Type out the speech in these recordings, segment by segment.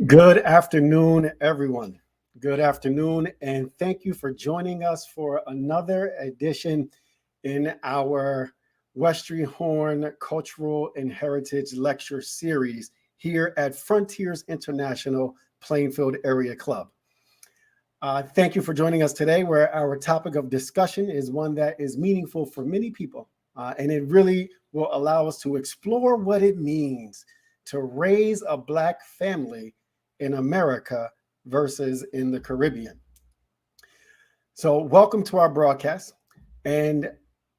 Good afternoon, everyone. Good afternoon, and thank you for joining us for another edition in our Westry Horne Cultural and Heritage Lecture Series here at Frontiers International Plainfield Area Club. Thank you for joining us today, where our topic of discussion is one that is meaningful for many people, and it really will allow us to explore what it means to raise a Black family in America versus in the Caribbean. So, welcome to our broadcast and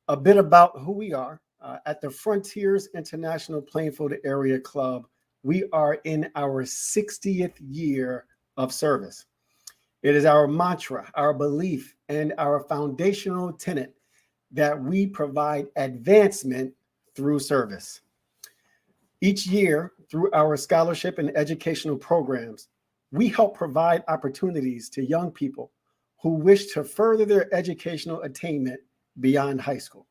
a bit about who we are. At the Frontiers International Plainfield Area Club, we are in our 60th year of service. It is our mantra, our belief, and our foundational tenet that we provide advancement through service. Each year, through our scholarship and educational programs, we help provide opportunities to young people who wish to further their educational attainment beyond high school.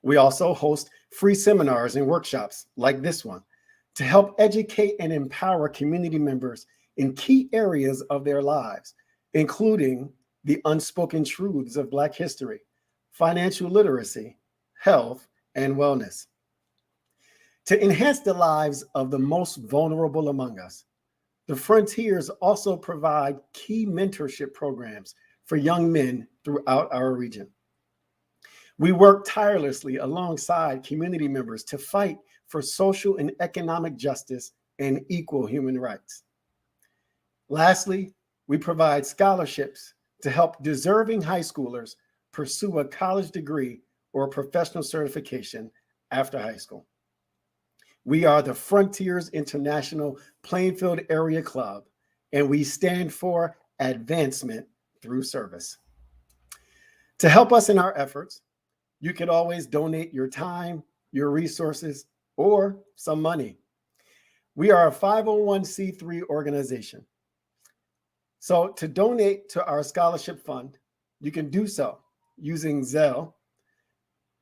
We also host free seminars and workshops like this one to help educate and empower community members in key areas of their lives, including the unspoken truths of Black history, financial literacy, health, and wellness. To enhance the lives of the most vulnerable among us, the Frontiers also provide key mentorship programs for young men throughout our region. We work tirelessly alongside community members to fight for social and economic justice and equal human rights. Lastly, we provide scholarships to help deserving high schoolers pursue a college degree or professional certification after high school. We are the Frontiers International Plainfield Area Club, and we stand for advancement through service. To help us in our efforts, you can always donate your time, your resources, or some money. We are a 501c3 organization. So to donate to our scholarship fund, you can do so using Zelle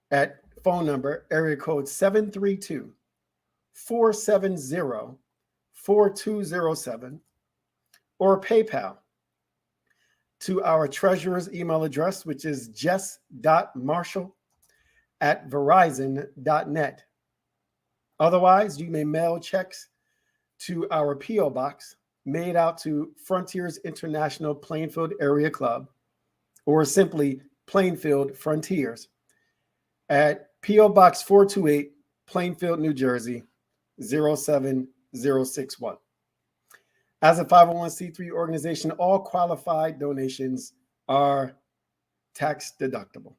at phone number area code 732-470-4207 or PayPal to our treasurer's email address, which is jess.marshall@verizon.net. Otherwise, you may mail checks to our P.O. Box made out to Frontiers International Plainfield Area Club, or simply Plainfield Frontiers, at P.O. Box 428, Plainfield, New Jersey, 07061. As a 501c3 organization, all qualified donations are tax deductible.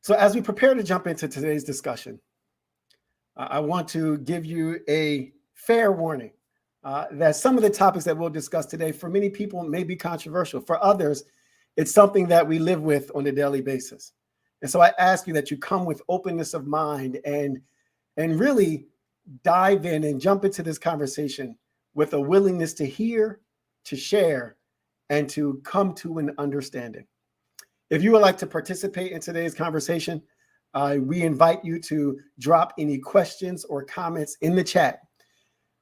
So as we prepare to jump into today's discussion, I want to give you a fair warning that some of the topics that we'll discuss today, for many people, may be controversial. For others, it's something that we live with on a daily basis. And so I ask you that you come with openness of mind and really dive in and jump into this conversation with a willingness to hear, to share, and to come to an understanding. If you would like to participate in today's conversation, we invite you to drop any questions or comments in the chat,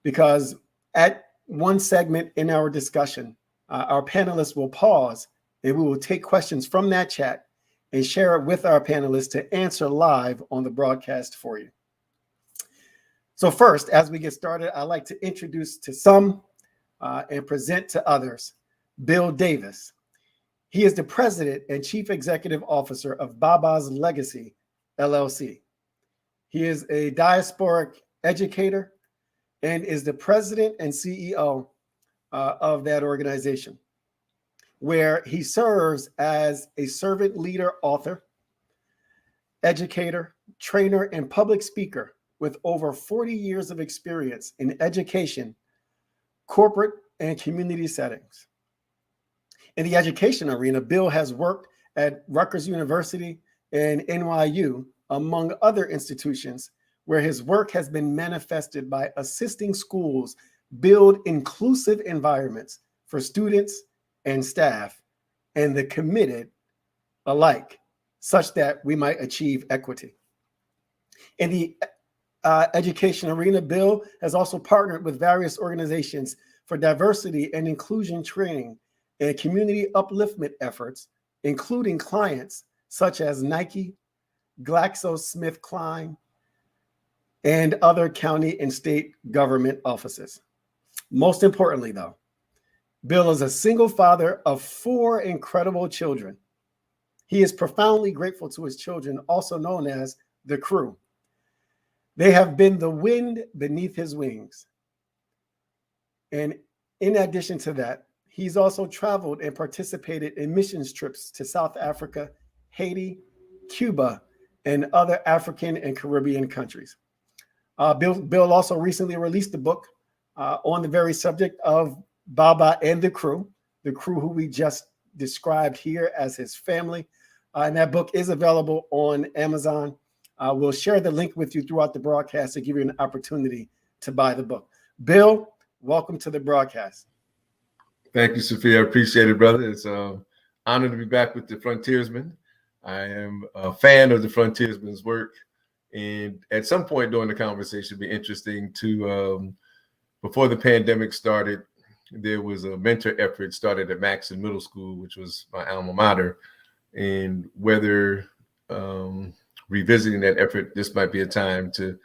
because at one segment in our discussion, our panelists will pause and we will take questions from that chat and share it with our panelists to answer live on the broadcast for you. So first, as we get started, I'd like to introduce to some and present to others Bill Davis. He is the president and chief executive officer of Baba's Legacy, LLC. He is a diasporic educator and is the president and CEO of that organization, where he serves as a servant leader, author, educator, trainer, and public speaker with over 40 years of experience in education, corporate, and community settings. In the education arena, Bill has worked at Rutgers University and NYU, among other institutions, where his work has been manifested by assisting schools build inclusive environments for students and staff and the committed alike, such that we might achieve equity. In the education arena, Bill has also partnered with various organizations for diversity and inclusion training and community upliftment efforts, including clients such as Nike, GlaxoSmithKline, and other county and state government offices. Most importantly, though, Bill is a single father of 4 incredible children. He is profoundly grateful to his children, also known as the crew. They have been the wind beneath his wings. And in addition to that, he's also traveled and participated in missions trips to South Africa, Haiti, Cuba, and other African and Caribbean countries. Bill also recently released a book on the very subject of Baba and the crew who we just described here as his family. And that book is available on Amazon. We'll share the link with you throughout the broadcast to give you an opportunity to buy the book. Bill, welcome to the broadcast. Thank you, Sophia. I appreciate it, brother. It's an honor to be back with the Frontiersmen. I am a fan of the Frontiersmen's work. And at some point during the conversation, it'd be interesting to, before the pandemic started, there was a mentor effort started at Maxon Middle School, which was my alma mater. And whether revisiting that effort, this might be a time to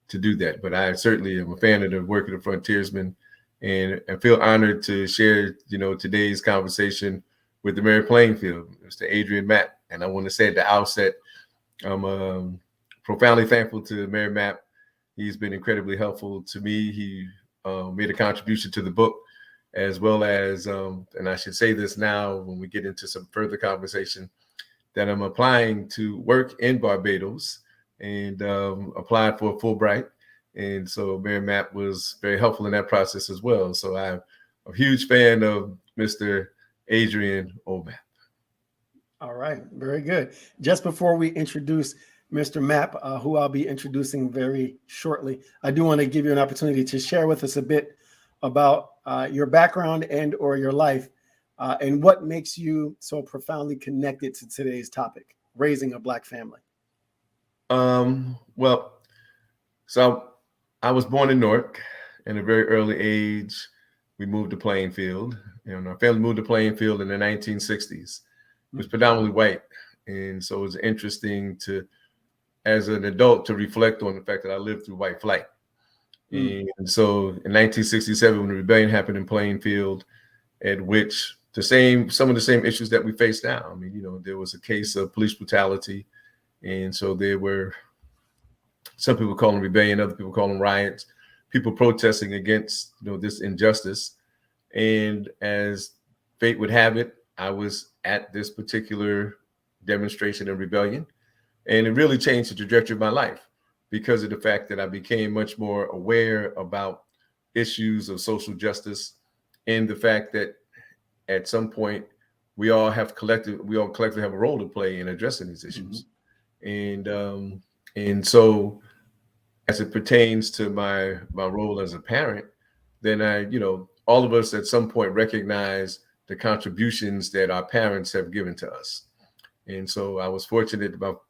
do that. But I certainly am a fan of the work of the Frontiersmen, and I feel honored to share, today's conversation with the Mayor of Plainfield, Mr. Adrian Mapp. And I want to say at the outset, I'm profoundly thankful to Mayor Mapp. He's been incredibly helpful to me. He made a contribution to the book, as well as, and I should say this now when we get into some further conversation, that I'm applying to work in Barbados and applied for a Fulbright. And so Mayor Mapp was very helpful in that process as well. So I'm a huge fan of Mr. Adrian Mapp. All right, very good. Just before we introduce Mr. Mapp, who I'll be introducing very shortly, I do want to give you an opportunity to share with us a bit about your background and or your life and what makes you so profoundly connected to today's topic, raising a Black family. Well, so I was born in Newark. In a very early age, we moved to Plainfield. Our family moved to Plainfield in the 1960s. It was predominantly white. And so it was interesting to, as an adult, to reflect on the fact that I lived through white flight. And so in 1967, when the rebellion happened in Plainfield, at which some of the same issues that we face now. I mean, there was a case of police brutality. And so there were, some people call them rebellion, other people call them riots, people protesting against, this injustice. And as fate would have it, I was at this particular demonstration and rebellion. And it really changed the trajectory of my life because of the fact that I became much more aware about issues of social justice and the fact that at some point we all collectively have a role to play in addressing these issues. And so as it pertains to my role as a parent, then all of us at some point recognize the contributions that our parents have given to us. And so I was fortunate about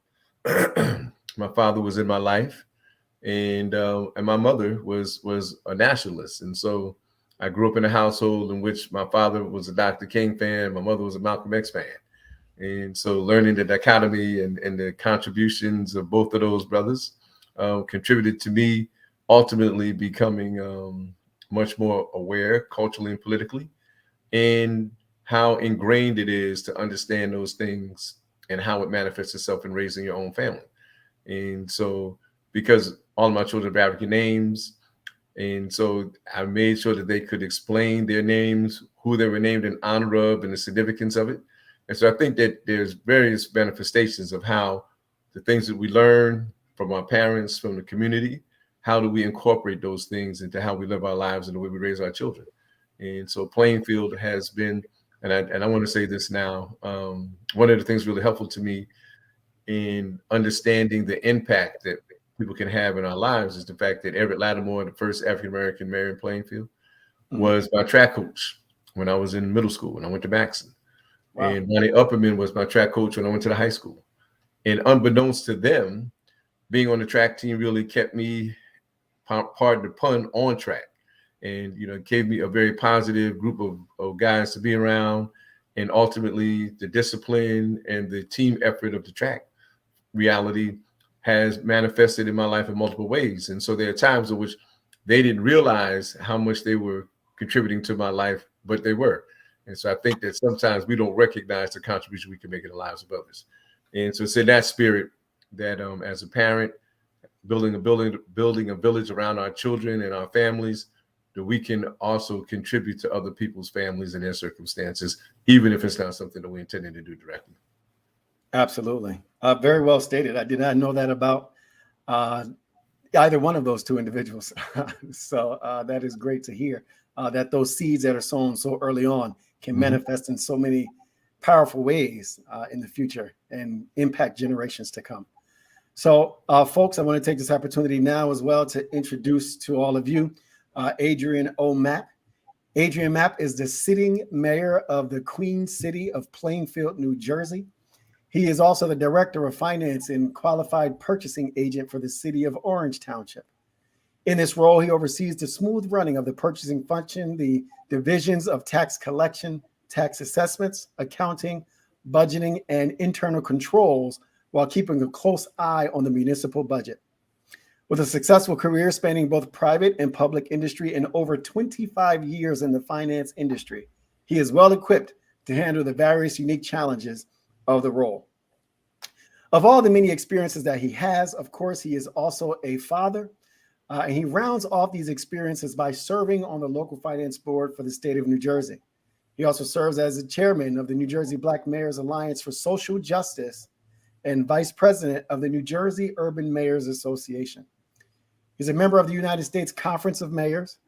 my father was in my life, and my mother was a nationalist. And so I grew up in a household in which my father was a Dr. King fan, my mother was a Malcolm X fan. And so learning the dichotomy and the contributions of both of those brothers contributed to me ultimately becoming much more aware culturally and politically, and how ingrained it is to understand those things and how it manifests itself in raising your own family. And so because all of my children have African names, and so I made sure that they could explain their names, who they were named in honor of, and the significance of it. And so I think that there's various manifestations of how the things that we learn from our parents, from the community, how do we incorporate those things into how we live our lives and the way we raise our children. And so Plainfield has been, and I want to say this now, one of the things really helpful to me in understanding the impact that people can have in our lives is the fact that Everett Lattimore, the first African-American mayor in Plainfield, was my track coach when I was in middle school, when I went to Maxon. Wow. And Ronnie Upperman was my track coach when I went to the high school. And unbeknownst to them, being on the track team really kept me pardon the pun, on track. And, it gave me a very positive group of guys to be around. And ultimately, the discipline and the team effort of the track reality has manifested in my life in multiple ways. And so there are times in which they didn't realize how much they were contributing to my life, but they were. And so I think that sometimes we don't recognize the contribution we can make in the lives of others. And so it's in that spirit that as a parent, building a village around our children and our families, that we can also contribute to other people's families and their circumstances, even if it's not something that we intended to do directly. Absolutely. Very well stated. I did not know that about either one of those two individuals. So that is great to hear that those seeds that are sown so early on can manifest in so many powerful ways in the future and impact generations to come. So folks, I want to take this opportunity now as well to introduce to all of you Adrian O. Mapp. Adrian Mapp is the sitting mayor of the Queen City of Plainfield, New Jersey. He is also the director of finance and qualified purchasing agent for the city of Orange Township. In this role, he oversees the smooth running of the purchasing function, the divisions of tax collection, tax assessments, accounting, budgeting, and internal controls, while keeping a close eye on the municipal budget. With a successful career spanning both private and public industry and over 25 years in the finance industry, he is well equipped to handle the various unique challenges of the role. Of all the many experiences that he has, of course, he is also a father, and he rounds off these experiences by serving on the local finance board for the state of New Jersey. He also serves as the chairman of the New Jersey Black Mayors Alliance for Social Justice and vice president of the New Jersey Urban Mayors Association. He's a member of the United States Conference of Mayors,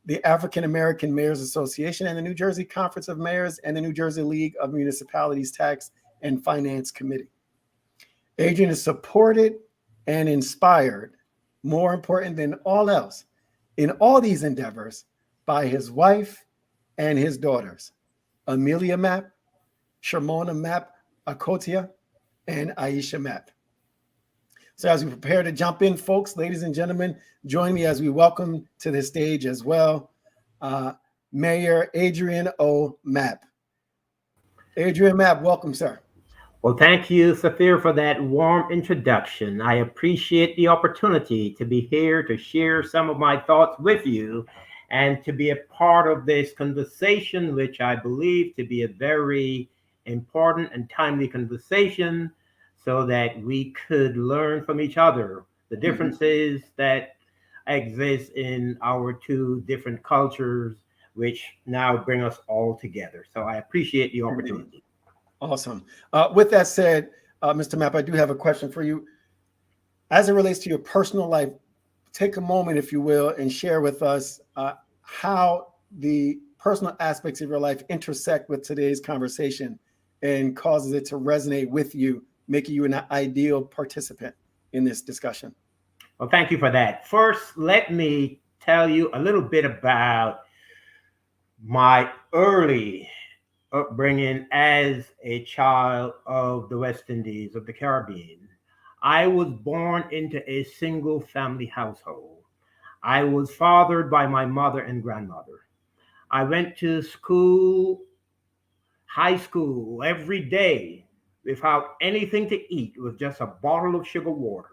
the African American Mayors Association, and the New Jersey Conference of Mayors and the New Jersey League of Municipalities Tax and Finance Committee. Adrian is supported and inspired, more important than all else, in all these endeavors by his wife and his daughters, Amelia Mapp, Sharmona Mapp Akotia, and Aisha Mapp. So as we prepare to jump in, folks, ladies and gentlemen, join me as we welcome to the stage as well, Mayor Adrian O. Mapp. Adrian Mapp, welcome, sir. Well, thank you, Safir, for that warm introduction. I appreciate the opportunity to be here to share some of my thoughts with you and to be a part of this conversation, which I believe to be a very important and timely conversation, so that we could learn from each other the differences that exist in our two different cultures, which now bring us all together. So I appreciate the opportunity. Awesome. With that said, Mr. Mapp, I do have a question for you. As it relates to your personal life, take a moment, if you will, and share with us how the personal aspects of your life intersect with today's conversation and causes it to resonate with you, making you an ideal participant in this discussion. Well, thank you for that. First, let me tell you a little bit about my early upbringing as a child of the West Indies, of the Caribbean. I was born into a single family household. I was fathered by my mother and grandmother. I went to school, high school, every day without anything to eat, with just a bottle of sugar water.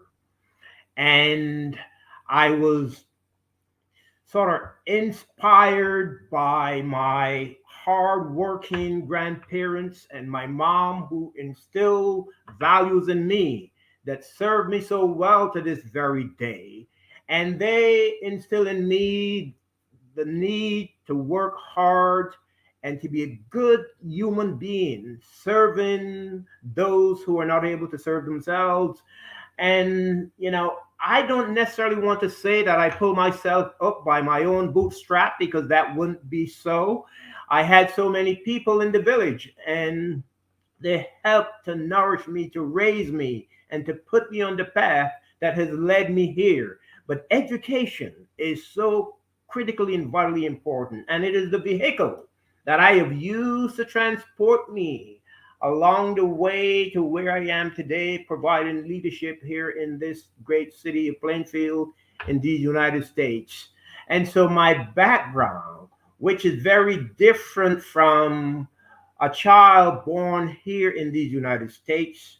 And I was sort of inspired by my hardworking grandparents and my mom, who instilled values in me that served me so well to this very day. And they instill in me the need to work hard and to be a good human being, serving those who are not able to serve themselves. And, I don't necessarily want to say that I pull myself up by my own bootstrap, because that wouldn't be so. I had so many people in the village, and they helped to nourish me, to raise me, and to put me on the path that has led me here. But education is so critically and vitally important, and it is the vehicle that I have used to transport me along the way to where I am today, providing leadership here in this great city of Plainfield in the United States. And so my background, which is very different from a child born here in the United States,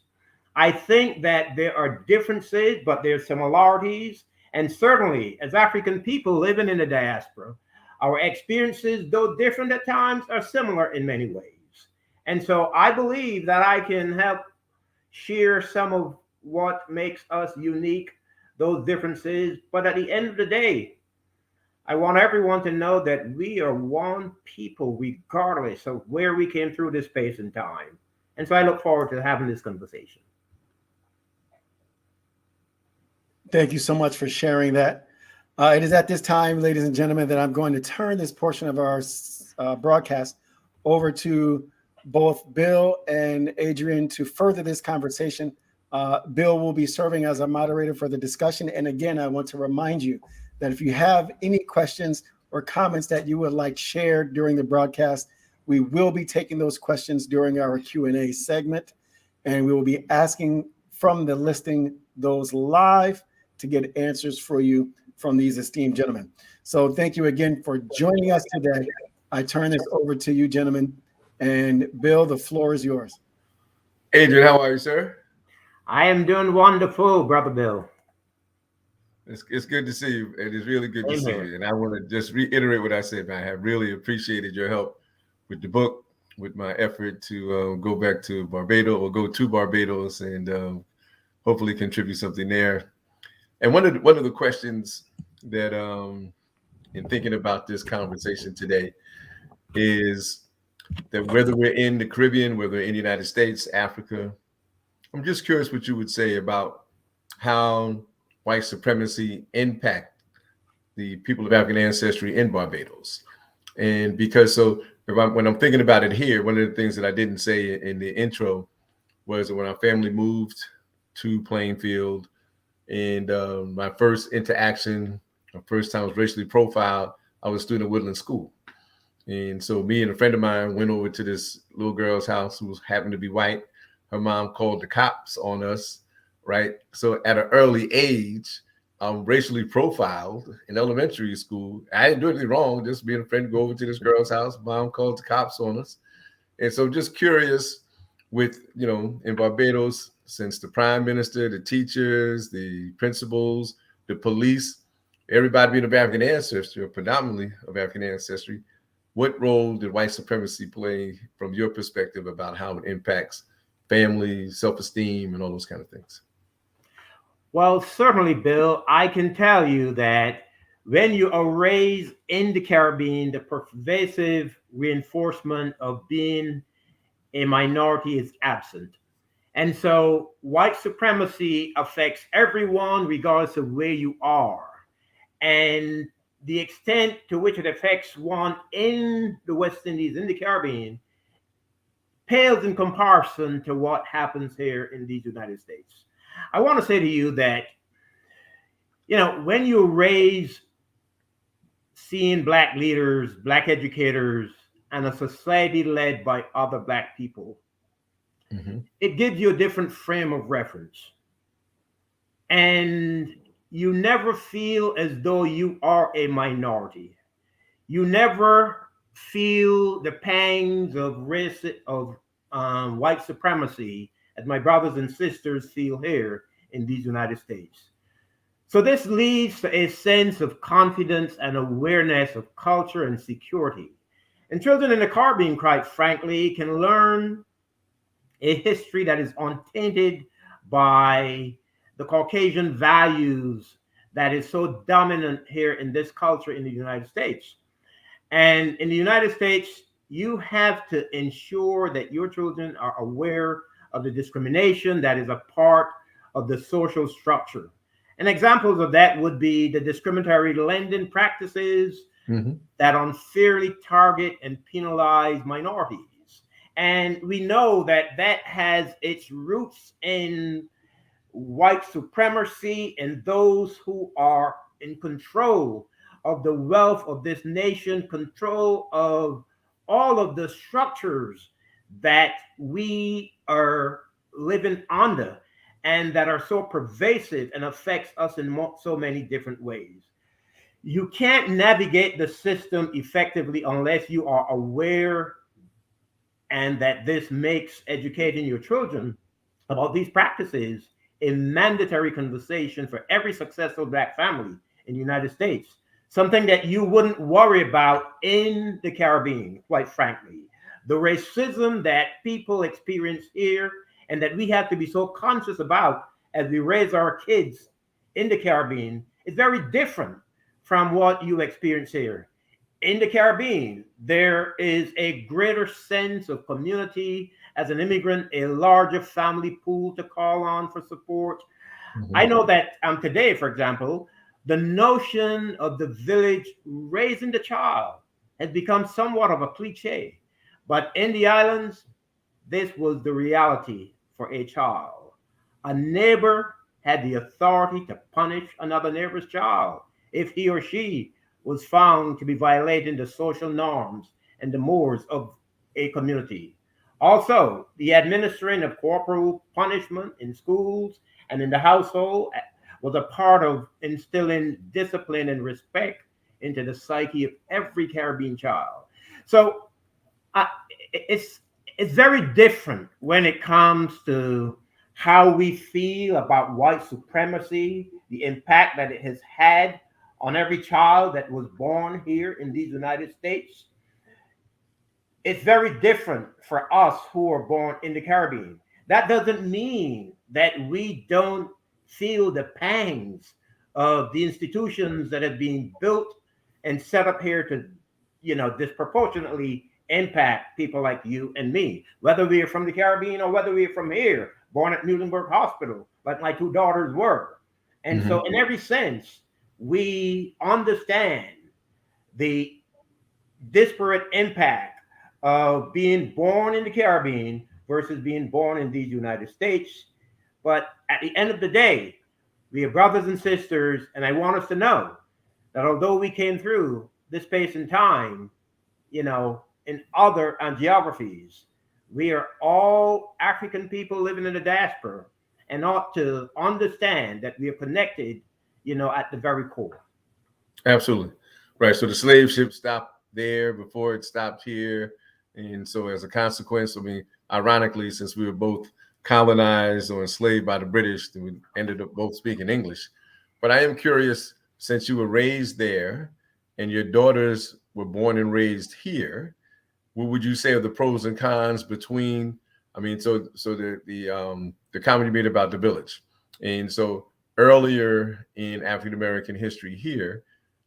I think that there are differences, but there are similarities. And certainly, as African people living in the diaspora, our experiences, though different at times, are similar in many ways. And so I believe that I can help share some of what makes us unique, those differences. But at the end of the day, I want everyone to know that we are one people, regardless of where we came through this space and time. And so I look forward to having this conversation. Thank you so much for sharing that. It is at this time, ladies and gentlemen, that I'm going to turn this portion of our broadcast over to both Bill and Adrian to further this conversation. Bill will be serving as a moderator for the discussion. And again, I want to remind you that if you have any questions or comments that you would like shared during the broadcast, we will be taking those questions during our Q&A segment. And we will be asking from the listing those live to get answers for you from these esteemed gentlemen. So thank you again for joining us today. I turn this over to you, gentlemen. And Bill, the floor is yours. Adrian, how are you, sir? I am doing wonderful, Brother Bill. It's good to see you. It is really good to see you. And I want to just reiterate what I said, man. I have really appreciated your help with the book, with my effort to go back to Barbados or go to Barbados and hopefully contribute something there. And one of the questions that in thinking about this conversation today is that whether we're in the Caribbean, whether we're in the United States, Africa, I'm just curious what you would say about how white supremacy impact the people of African ancestry in Barbados. And because when I'm thinking about it here, one of the things that I didn't say in the intro was that when our family moved to Plainfield, and my first interaction, my first time I was racially profiled, I was a student at Woodland School. And so me and a friend of mine went over to this little girl's house who happened to be white. Her mom called the cops on us, right? So at an early age, I'm racially profiled in elementary school. I didn't do anything wrong, just being a friend, go over to this girl's house. Mom called the cops on us. And so just curious with, in Barbados, since the prime minister, the teachers, the principals, the police, everybody being of African ancestry or predominantly of African ancestry, what role did white supremacy play from your perspective about how it impacts family, self-esteem, and all those kind of things? Well, certainly, Bill, I can tell you that when you are raised in the Caribbean, the pervasive reinforcement of being a minority is absent. And so white supremacy affects everyone regardless of where you are. And the extent to which it affects one in the West Indies, in the Caribbean, pales in comparison to what happens here in the United States. I want to say to you that, when you're raised seeing Black leaders, Black educators, and a society led by other Black people, it gives you a different frame of reference. And you never feel as though you are a minority. You never feel the pangs of white supremacy as my brothers and sisters feel here in these United States. So this leads to a sense of confidence and awareness of culture and security. And children in the Caribbean, quite frankly, can learn a history that is untainted by the Caucasian values that is so dominant here in this culture in the United States. And in the United States, you have to ensure that your children are aware of the discrimination that is a part of the social structure. And examples of that would be the discriminatory lending practices that unfairly target and penalize minorities. And we know that that has its roots in white supremacy and those who are in control of the wealth of this nation, control of all of the structures that we are living under. and that are so pervasive and affects us in so many different ways. You can't navigate the system effectively unless you are aware, and that this makes educating your children about these practices a mandatory conversation for every successful Black family in the United States. Something that you wouldn't worry about in the Caribbean, quite frankly. The racism that people experience here and that we have to be so conscious about as we raise our kids in the Caribbean is very different from what you experience here. In the Caribbean, there is a greater sense of community as an immigrant, a larger family pool to call on for support. I know that today, for example, the notion of the village raising the child has become somewhat of a cliche. But in the islands, this was the reality for a child. A neighbor had the authority to punish another neighbor's child if he or she was found to be violating the social norms and the mores of a community. Also, the administering of corporal punishment in schools and in the household was a part of instilling discipline and respect into the psyche of every Caribbean child. So it's very different when it comes to how we feel about white supremacy, the impact that it has had on every child that was born here in these United States. It's very different for us who are born in the Caribbean. That doesn't mean that we don't feel the pangs of the institutions that have been built and set up here to, disproportionately impact people like you and me, whether we are from the Caribbean or whether we are from here, born at Muhlenberg Hospital, like my two daughters were. And so in every sense, we understand the disparate impact of being born in the Caribbean versus being born in these United States. But at the end of the day, we are brothers and sisters, and I want us to know that although we came through this space and time, in other geographies, we are all African people living in the diaspora and ought to understand that we are connected, at the very core. Absolutely. Right. So the slave ship stopped there before it stopped here. And so as a consequence, ironically, since we were both colonized or enslaved by the British, we ended up both speaking English. But I am curious, since you were raised there and your daughters were born and raised here, what would you say are the pros and cons between, so the comment you made about the village. And so earlier in African-American history here,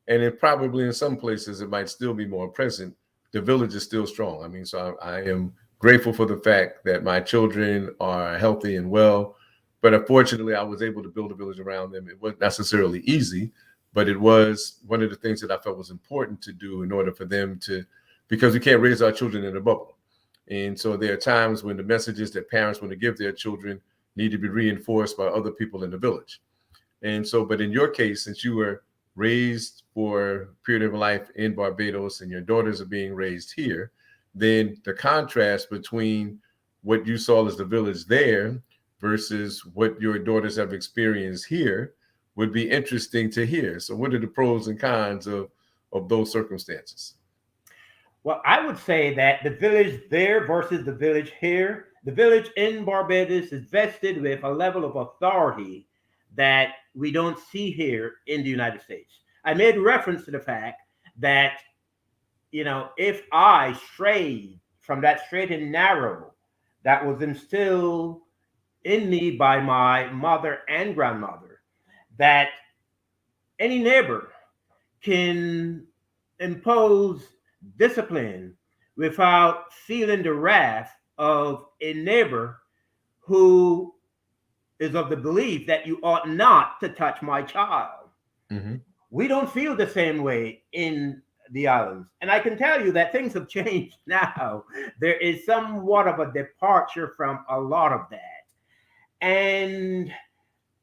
and it probably in some places it might still be more present, the village is still strong. So I am grateful for the fact that my children are healthy and well, but unfortunately I was able to build a village around them. It wasn't necessarily easy, but it was one of the things that I felt was important to do in order for them to, because we can't raise our children in a bubble. And so there are times when the messages that parents want to give their children need to be reinforced by other people in the village. And so, but in your case, since you were raised for a period of life in Barbados and your daughters are being raised here, then the contrast between what you saw as the village there versus what your daughters have experienced here would be interesting to hear. So what are the pros and cons of those circumstances? Well, I would say that the village there versus the village here, the village in Barbados is vested with a level of authority that we don't see here in the United States. I made reference to the fact that, if I strayed from that straight and narrow that was instilled in me by my mother and grandmother, that any neighbor can impose discipline without feeling the wrath of a neighbor who is of the belief that you ought not to touch my child. Mm-hmm. We don't feel the same way in the islands. And I can tell you that things have changed now. There is somewhat of a departure from a lot of that. And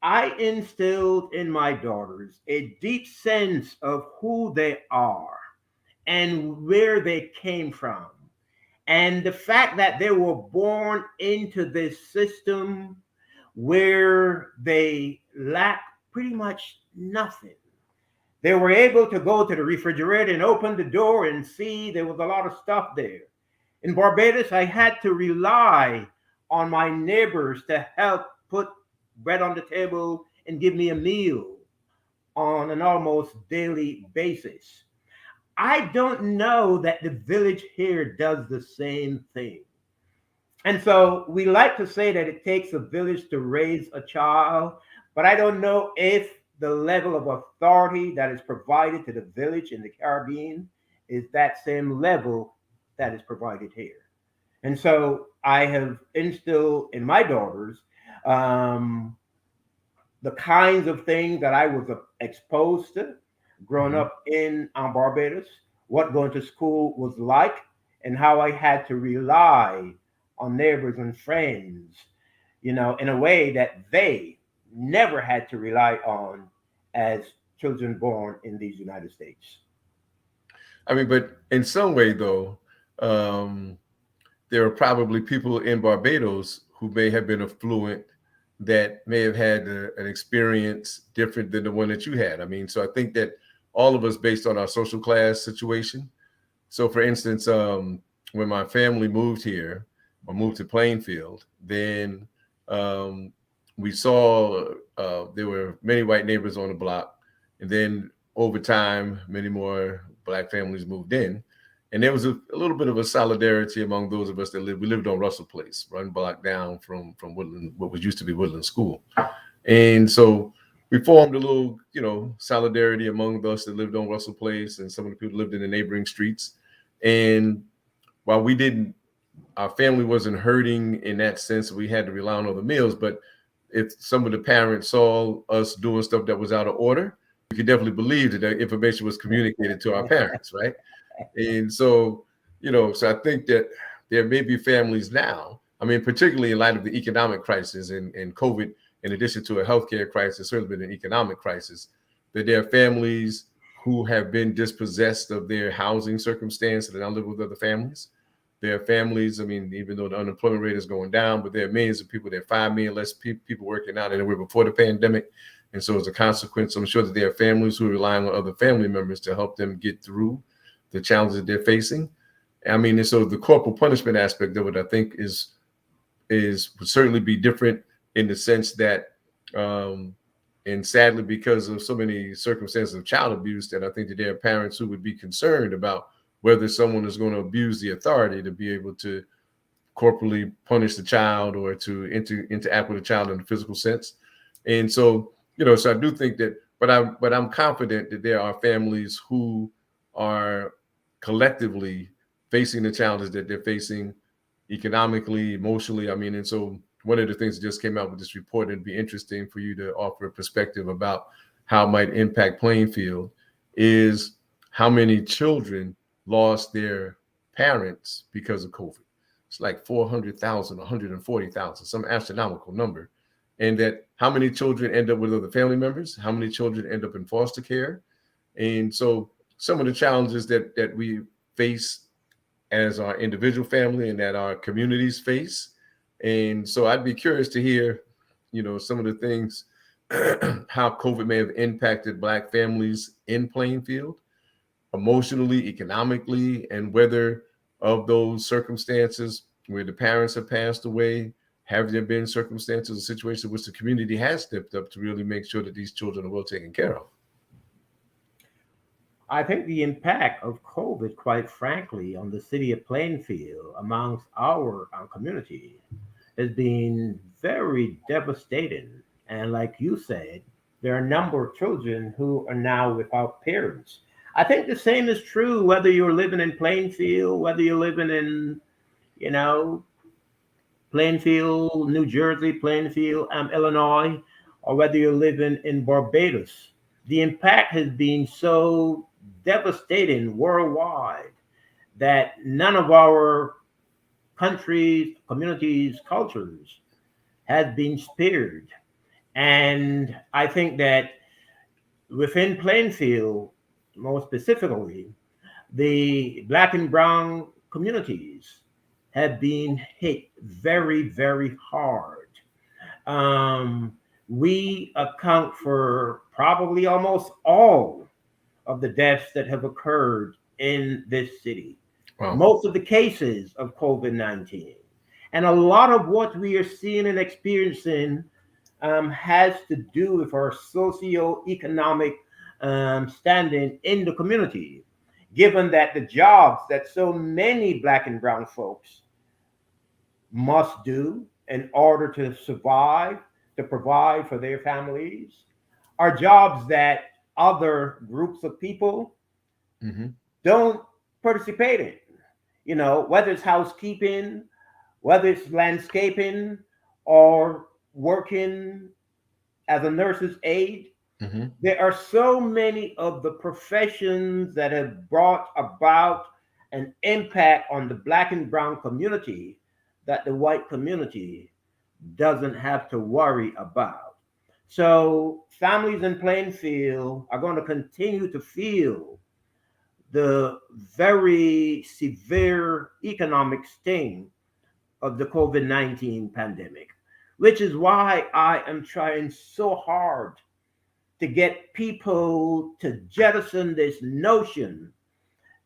I instilled in my daughters a deep sense of who they are and where they came from. And the fact that they were born into this system where they lack pretty much nothing. They were able to go to the refrigerator and open the door and see there was a lot of stuff there. In Barbados, I had to rely on my neighbors to help put bread on the table and give me a meal on an almost daily basis. I don't know that the village here does the same thing. And so we like to say that it takes a village to raise a child, but I don't know if the level of authority that is provided to the village in the Caribbean is that same level that is provided here. And so I have instilled in my daughters um, the kinds of things that I was exposed to growing Mhm. up in Barbados, what going to school was like, and how I had to rely on neighbors and friends, in a way that they never had to rely on as children born in these United States. I mean, but in some way, though, um, there are probably people in Barbados who may have been affluent that may have had an experience different than the one that you had. I mean, so I think that all of us, based on our social class situation. So, for instance, when my family moved here or moved to Plainfield, then um, we saw there were many white neighbors on the block. And then over time, many more black families moved in. And there was a little bit of a solidarity among those of us that lived. We lived on Russell Place, one block down from Woodland, what was used to be Woodland School. And so we formed a little, solidarity among us that lived on Russell Place, and some of the people lived in the neighboring streets. And while we didn't, our family wasn't hurting in that sense, we had to rely on other meals. But if some of the parents saw us doing stuff that was out of order, we could definitely believe that that information was communicated to our parents, right? And so, so I think that there may be families now, I mean, particularly in light of the economic crisis and COVID, in addition to a healthcare crisis, certainly been an economic crisis, that there are families who have been dispossessed of their housing circumstance and now live with other families. There are families, I mean, even though the unemployment rate is going down, but there are millions of people, there are 5 million less people working out than there were before the pandemic. And so as a consequence, I'm sure that there are families who are relying on other family members to help them get through the challenges that they're facing. I mean, and so the corporal punishment aspect of it, I think, would certainly be different in the sense that, and sadly, because of so many circumstances of child abuse, that I think that there are parents who would be concerned about whether someone is going to abuse the authority to be able to corporally punish the child or to interact with the child in a physical sense. And so, so I do think that, but I'm confident that there are families who are collectively facing the challenges that they're facing economically, emotionally. I mean, and so one of the things that just came out with this report, it'd be interesting for you to offer a perspective about how it might impact Plainfield, is how many children lost their parents because of COVID. It's like 400,000, 140,000, some astronomical number. And that how many children end up with other family members, how many children end up in foster care. And so some of the challenges that we face as our individual family and that our communities face. And so I'd be curious to hear, some of the things, how COVID may have impacted Black families in Plainfield, emotionally, economically, and whether of those circumstances where the parents have passed away, have there been circumstances or situations in which the community has stepped up to really make sure that these children are well taken care of? I think the impact of COVID, quite frankly, on the city of Plainfield amongst our community has been very devastating. And like you said, there are a number of children who are now without parents. I think the same is true whether you're living in Plainfield, whether you're living in, you know, Plainfield, New Jersey, Plainfield, Illinois, or whether you're living in Barbados. The impact has been so devastating worldwide that none of our countries, communities, cultures has been spared. And I think that within Plainfield, more specifically, the Black and Brown communities have been hit very, very hard. we account for probably almost all of the deaths that have occurred in this city. Wow. Most of the cases of COVID-19. And a lot of what we are seeing and experiencing has to do with our socio-economic standing in the community, given that the jobs that so many Black and brown folks must do in order to survive, to provide for their families, are jobs that other groups of people don't participate in. You know, whether it's housekeeping, whether it's landscaping, or working as a nurse's aide. There are so many of the professions that have brought about an impact on the Black and brown community that the white community doesn't have to worry about. So families in Plainfield are going to continue to feel the very severe economic sting of the COVID-19 pandemic, which is why I am trying so hard to get people to jettison this notion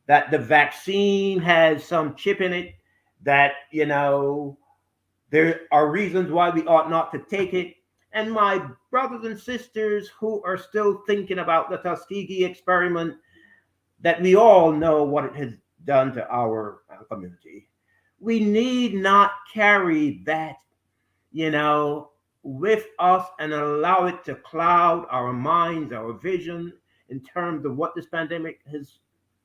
that the vaccine has some chip in it, that, you know, there are reasons why we ought not to take it. And my brothers and sisters who are still thinking about the Tuskegee experiment, that we all know what it has done to our community. We need not carry that, you know, with us and allow it to cloud our minds, our vision in terms of what this pandemic has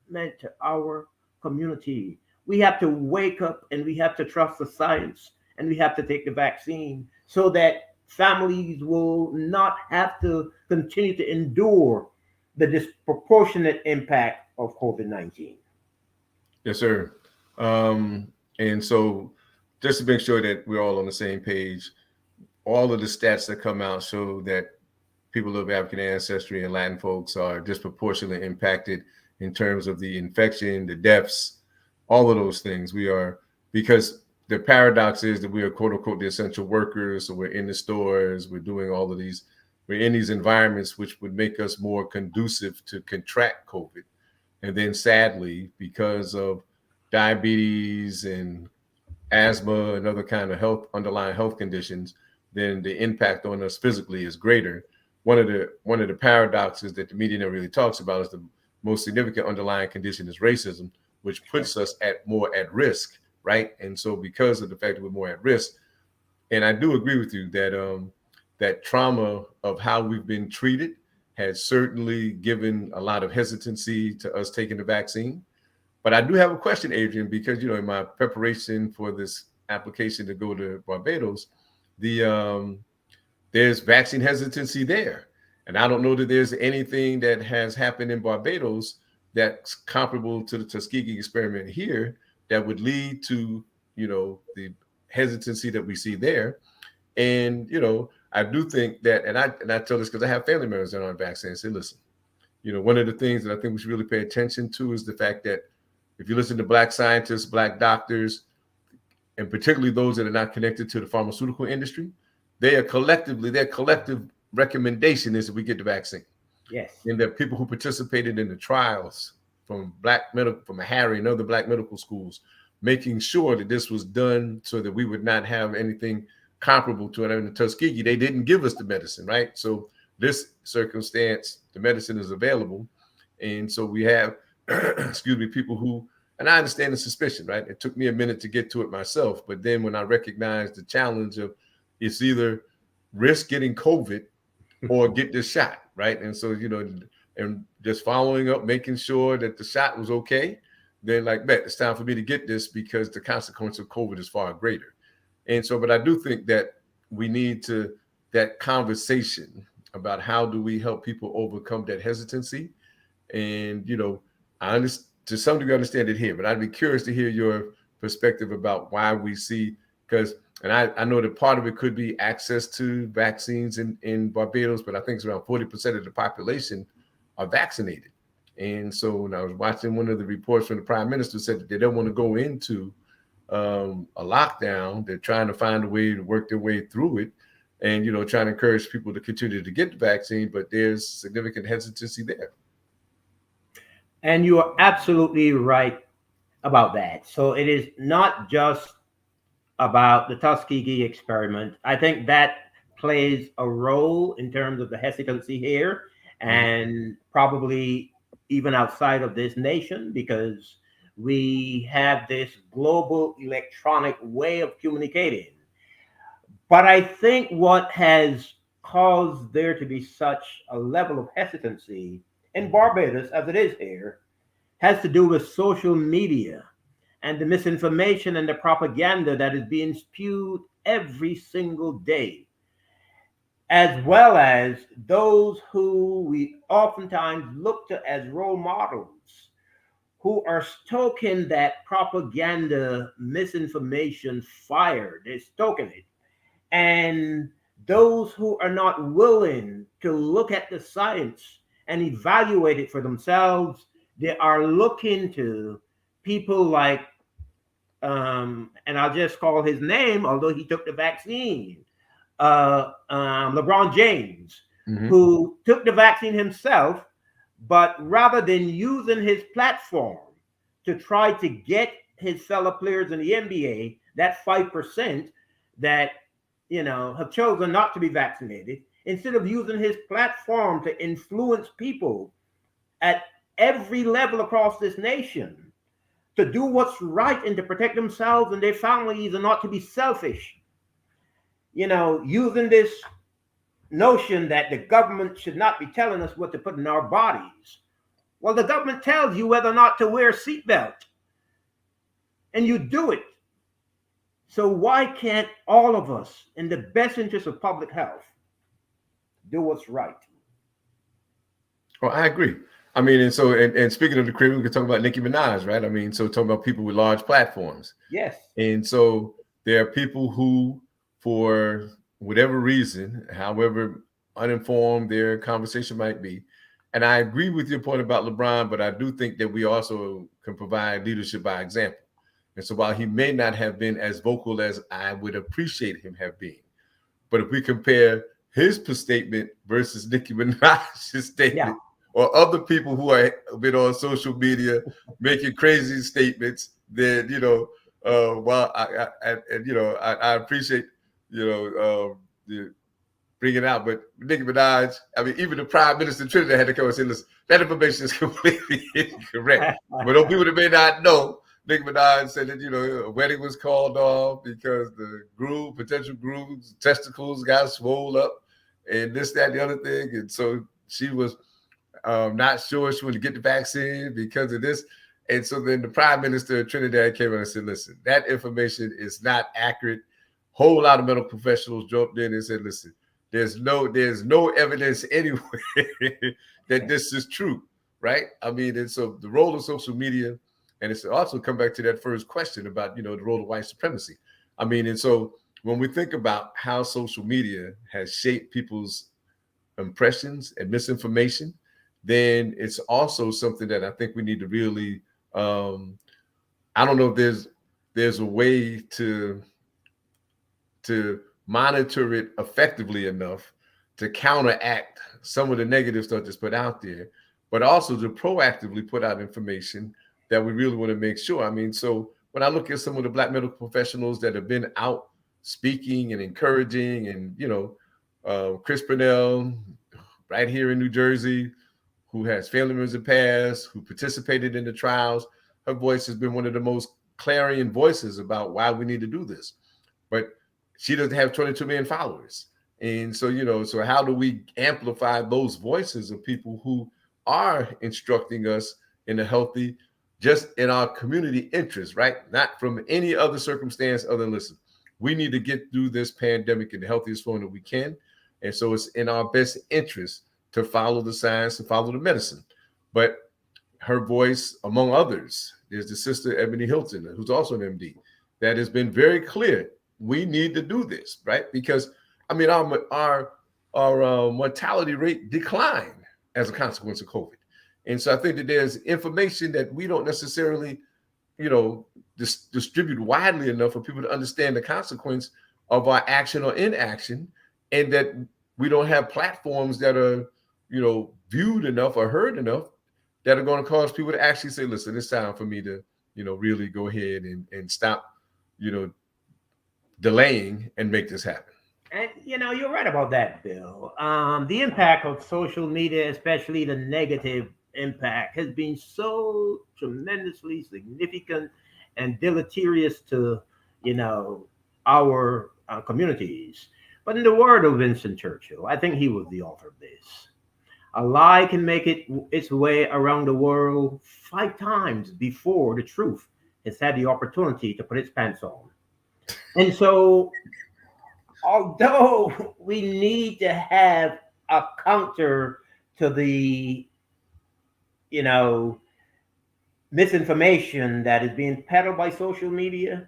meant to our community. We have to wake up and we have to trust the science and we have to take the vaccine so that families will not have to continue to endure the disproportionate impact of COVID-19. Yes, sir. And so just to make sure that we're all on the same page, all of the stats that come out show that people of African ancestry and Latin folks are disproportionately impacted in terms of the infection, the deaths, all of those things. We are, because the paradox is that we are quote unquote the essential workers. So we're in the stores, we're doing all of these, we're in these environments which would make us more conducive to contract COVID. And then sadly, because of diabetes and asthma and other kind of underlying health conditions, then the impact on us physically is greater. One of the paradoxes that the media never really talks about is the most significant underlying condition is racism, which puts us more at risk, right? And so because of the fact that we're more at risk, and I do agree with you that that trauma of how we've been treated has certainly given a lot of hesitancy to us taking the vaccine. But I do have a question, Adrian, because, you know, in my preparation for this application to go to Barbados, there's vaccine hesitancy there. And I don't know that there's anything that has happened in Barbados that's comparable to the Tuskegee experiment here that would lead to, you know, the hesitancy that we see there. And, you know, I do think that, and I tell this because I have family members that aren't vaccinated. I say, listen, you know, one of the things that I think we should really pay attention to is the fact that if you listen to Black scientists, Black doctors, and particularly those that are not connected to the pharmaceutical industry, their collective recommendation is that we get the vaccine. Yes. And that people who participated in the trials from Harry and other Black medical schools, making sure that this was done so that we would not have anything comparable to it in the Tuskegee. They didn't give us the medicine, right? So this circumstance, the medicine is available. And so we have, people who, and I understand the suspicion, right? It took me a minute to get to it myself. But then when I recognized the challenge of it's either risk getting COVID or get this shot, right? And so, you know, and just following up, making sure that the shot was okay, then like, bet it's time for me to get this because the consequence of COVID is far greater. And so, but I do think that we need that conversation about how do we help people overcome that hesitancy. And, you know, to some degree, I understand it here, but I'd be curious to hear your perspective about why we see, because, and I know that part of it could be access to vaccines in Barbados, but I think it's around 40% of the population are vaccinated. And so when I was watching one of the reports from the prime minister said that they don't want to go into a lockdown, they're trying to find a way to work their way through it. and, you know, trying to encourage people to continue to get the vaccine, but there's significant hesitancy there. And you are absolutely right about that. So it is not just about the Tuskegee experiment. I think that plays a role in terms of the hesitancy here, and probably even outside of this nation, because we have this global electronic way of communicating. But I think what has caused there to be such a level of hesitancy in Barbados, as it is here, has to do with social media and the misinformation and the propaganda that is being spewed every single day, as well as those who we oftentimes look to as role models, who are stoking that propaganda misinformation fire. They're stoking it. And those who are not willing to look at the science and evaluate it for themselves, they are looking to people like, and I'll just call his name, although he took the vaccine, LeBron James, who took the vaccine himself, but rather than using his platform to try to get his fellow players in the NBA, that 5% that, you know, have chosen not to be vaccinated, instead of using his platform to influence people at every level across this nation to do what's right and to protect themselves and their families and not to be selfish, you know, using this notion that the government should not be telling us what to put in our bodies. Well, the government tells you whether or not to wear a seatbelt, and you do it. So why can't all of us, in the best interest of public health, do what's right? Well, I agree. I mean, and so, and speaking of the Caribbean, we could talk about Nicki Minaj, right? I mean, so talking about people with large platforms. Yes. And so there are people who, for whatever reason, however uninformed their conversation might be, and I agree with your point about LeBron, but I do think that we also can provide leadership by example. And so while he may not have been as vocal as I would appreciate him have been, but if we compare his statement versus Nicki Minaj's statement, or other people who are been on social media making crazy statements, then, you know, while I appreciate, you know, the bringing it out, but Nicki Minaj, I mean, even the Prime Minister of Trinidad had to come and say, listen, that information is completely incorrect. But those people that may not know, Nicki Minaj said that, you know, a wedding was called off because the potential groom's testicles got swole up and this, that, and the other thing. And so she was not sure she wanted to get the vaccine because of this. And so then the Prime Minister of Trinidad came in and said, listen, that information is not accurate. Whole lot of medical professionals jumped in and said, listen, there's no evidence anywhere that this is true, right? I mean, and so the role of social media, and it's also come back to that first question about, you know, the role of white supremacy. I mean, and so when we think about how social media has shaped people's impressions and misinformation, then it's also something that I think we need to really, I don't know if there's a way to monitor it effectively enough to counteract some of the negative stuff that's put out there, but also to proactively put out information that we really want to make sure. I mean, so when I look at some of the Black medical professionals that have been out speaking and encouraging, and, you know, Chris Purnell right here in New Jersey, who has family members that passed, who participated in the trials, her voice has been one of the most clarion voices about why we need to do this. But she doesn't have 22 million followers. And so, you know, so how do we amplify those voices of people who are instructing us in a healthy, just in our community interest, right? Not from any other circumstance other than, listen, we need to get through this pandemic in the healthiest form that we can. And so it's in our best interest to follow the science and follow the medicine. But her voice, among others, there's the sister Ebony Hilton, who's also an MD, that has been very clear. We need to do this, right? Because, I mean, our mortality rate declined as a consequence of COVID. And so I think that there's information that we don't necessarily, you know, distribute widely enough for people to understand the consequence of our action or inaction. and that we don't have platforms that are, viewed enough or heard enough that are going to cause people to actually say, listen, it's time for me to, really go ahead and stop, delaying and make this happen. And you're right about that, Bill. The impact of social media, especially the negative impact, has been so tremendously significant and deleterious to our communities. But in the word of Winston Churchill, I think he was the author of this. A lie can make its way around the world 5 times before the truth has had the opportunity to put its pants on. And so, although we need to have a counter to the, you know, misinformation that is being peddled by social media,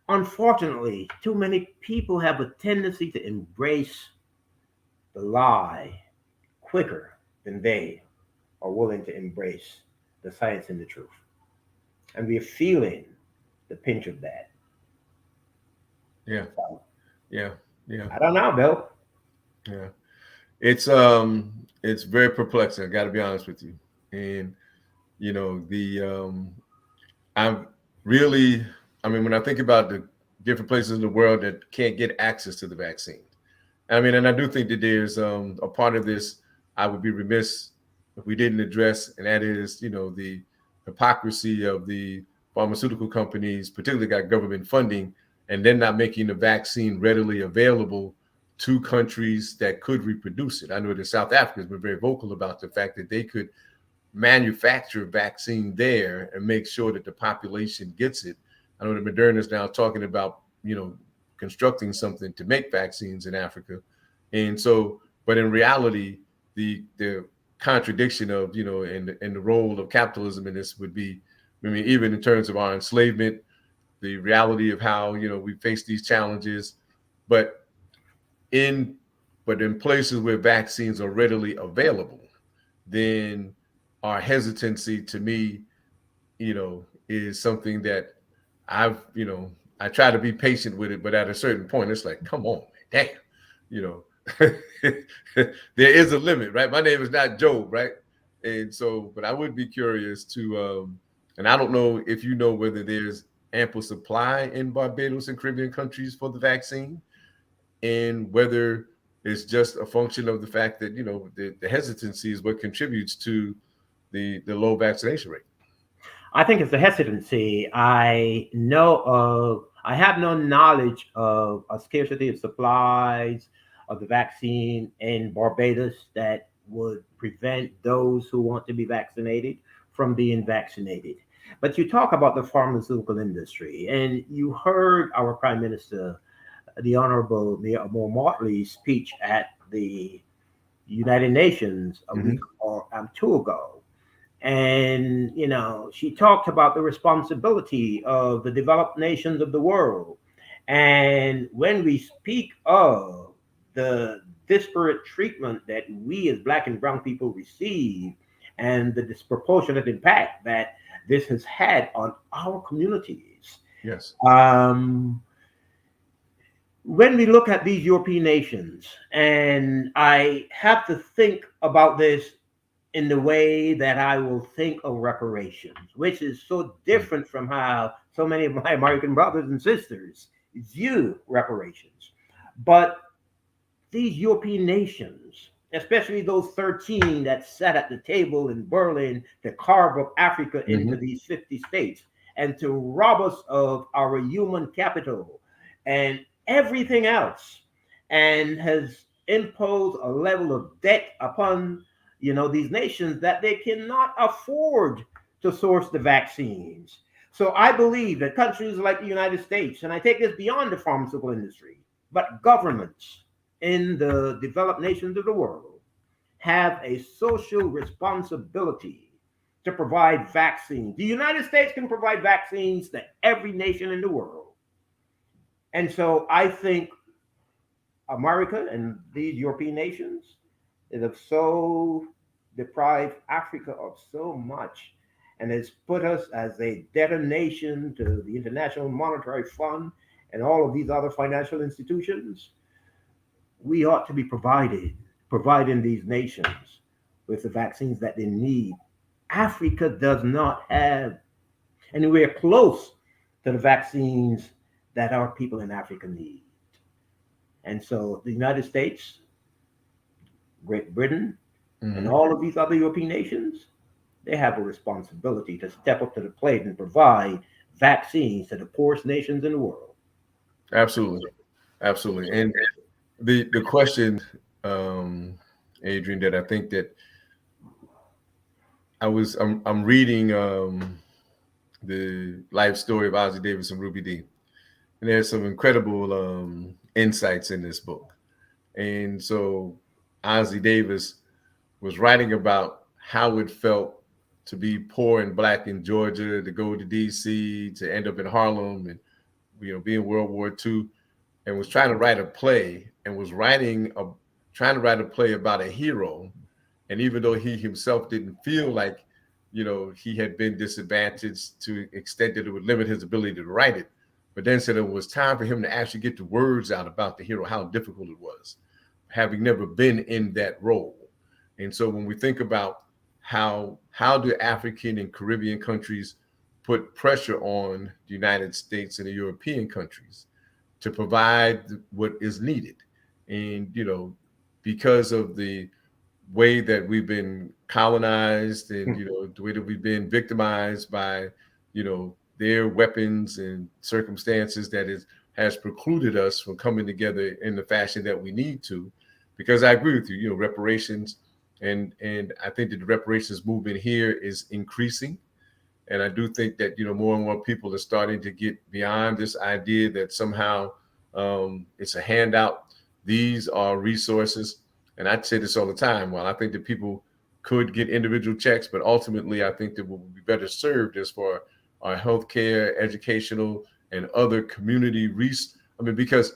unfortunately, too many people have a tendency to embrace the lie quicker than they are willing to embrace the science and the truth. And we're feeling the pinch of that. Yeah. So, Yeah. I don't know, Bill. Yeah. It's very perplexing. I got to be honest with you. And, I'm really, when I think about the different places in the world that can't get access to the vaccine, and I do think that there's a part of this I would be remiss if we didn't address, and that is, the hypocrisy of the pharmaceutical companies, particularly got government funding, and then not making the vaccine readily available to countries that could reproduce it. I know that South Africa has been very vocal about the fact that they could manufacture vaccine there and make sure that the population gets it. I know that Moderna is now talking about, constructing something to make vaccines in Africa. And so, but in reality, the contradiction of, and the role of capitalism in this would be, even in terms of our enslavement, the reality of how, we face these challenges, but in places where vaccines are readily available, then our hesitancy, to me, is something that I try to be patient with it, but at a certain point, it's like, come on, man, damn, there is a limit, right? My name is not Job, right? And so, but I would be curious to, and I don't know if you know whether there's ample supply in Barbados and Caribbean countries for the vaccine, and whether it's just a function of the fact that, the hesitancy is what contributes to the low vaccination rate. I think it's the hesitancy. I have no knowledge of a scarcity of supplies of the vaccine in Barbados that would prevent those who want to be vaccinated from being vaccinated. But you talk about the pharmaceutical industry, and you heard our Prime Minister, the Honorable Mia Motley's speech at the United Nations a week or two ago. And, she talked about the responsibility of the developed nations of the world. And when we speak of the disparate treatment that we as Black and Brown people receive and the disproportionate impact that this has had on our communities. Yes. When we look at these European nations, and I have to think about this in the way that I will think of reparations, which is so different from how so many of my American brothers and sisters view reparations. But these European nations, especially those 13 that sat at the table in Berlin to carve up Africa into these 50 states and to rob us of our human capital and everything else, and has imposed a level of debt upon these nations that they cannot afford to source the vaccines. So I believe that countries like the United States, and I take this beyond the pharmaceutical industry, but governments in the developed nations of the world have a social responsibility to provide vaccines. The United States can provide vaccines to every nation in the world. And so I think America and these European nations have so deprived Africa of so much, and has put us as a debtor nation to the International Monetary Fund and all of these other financial institutions. we ought to be providing these nations with the vaccines that they need. Africa does not have anywhere close to the vaccines that our people in Africa need. And so the United States, Great Britain, and all of these other European nations, they have a responsibility to step up to the plate and provide vaccines to the poorest nations in the world. Absolutely. Absolutely. And the question, Adrian, that I think that I'm reading the life story of Ozzie Davis and Ruby Dee. And there's some incredible insights in this book. And so Ozzie Davis was writing about how it felt to be poor and Black in Georgia, to go to D.C., to end up in Harlem, and be in World War II, and was trying to write a play, and was trying to write a play about a hero. And even though he himself didn't feel like, he had been disadvantaged to an extent that it would limit his ability to write it, but then said it was time for him to actually get the words out about the hero, how difficult it was, having never been in that role. And so when we think about how do African and Caribbean countries put pressure on the United States and the European countries to provide what is needed, and because of the way that we've been colonized, and the way that we've been victimized by their weapons and circumstances, that has precluded us from coming together in the fashion that we need to. Because I agree with you, reparations, and I think that the reparations movement here is increasing. And I do think that more and more people are starting to get beyond this idea that somehow it's a handout. These are resources. And I say this all the time. Well, I think that people could get individual checks, but ultimately I think that we'll be better served as for our healthcare, educational, and other community because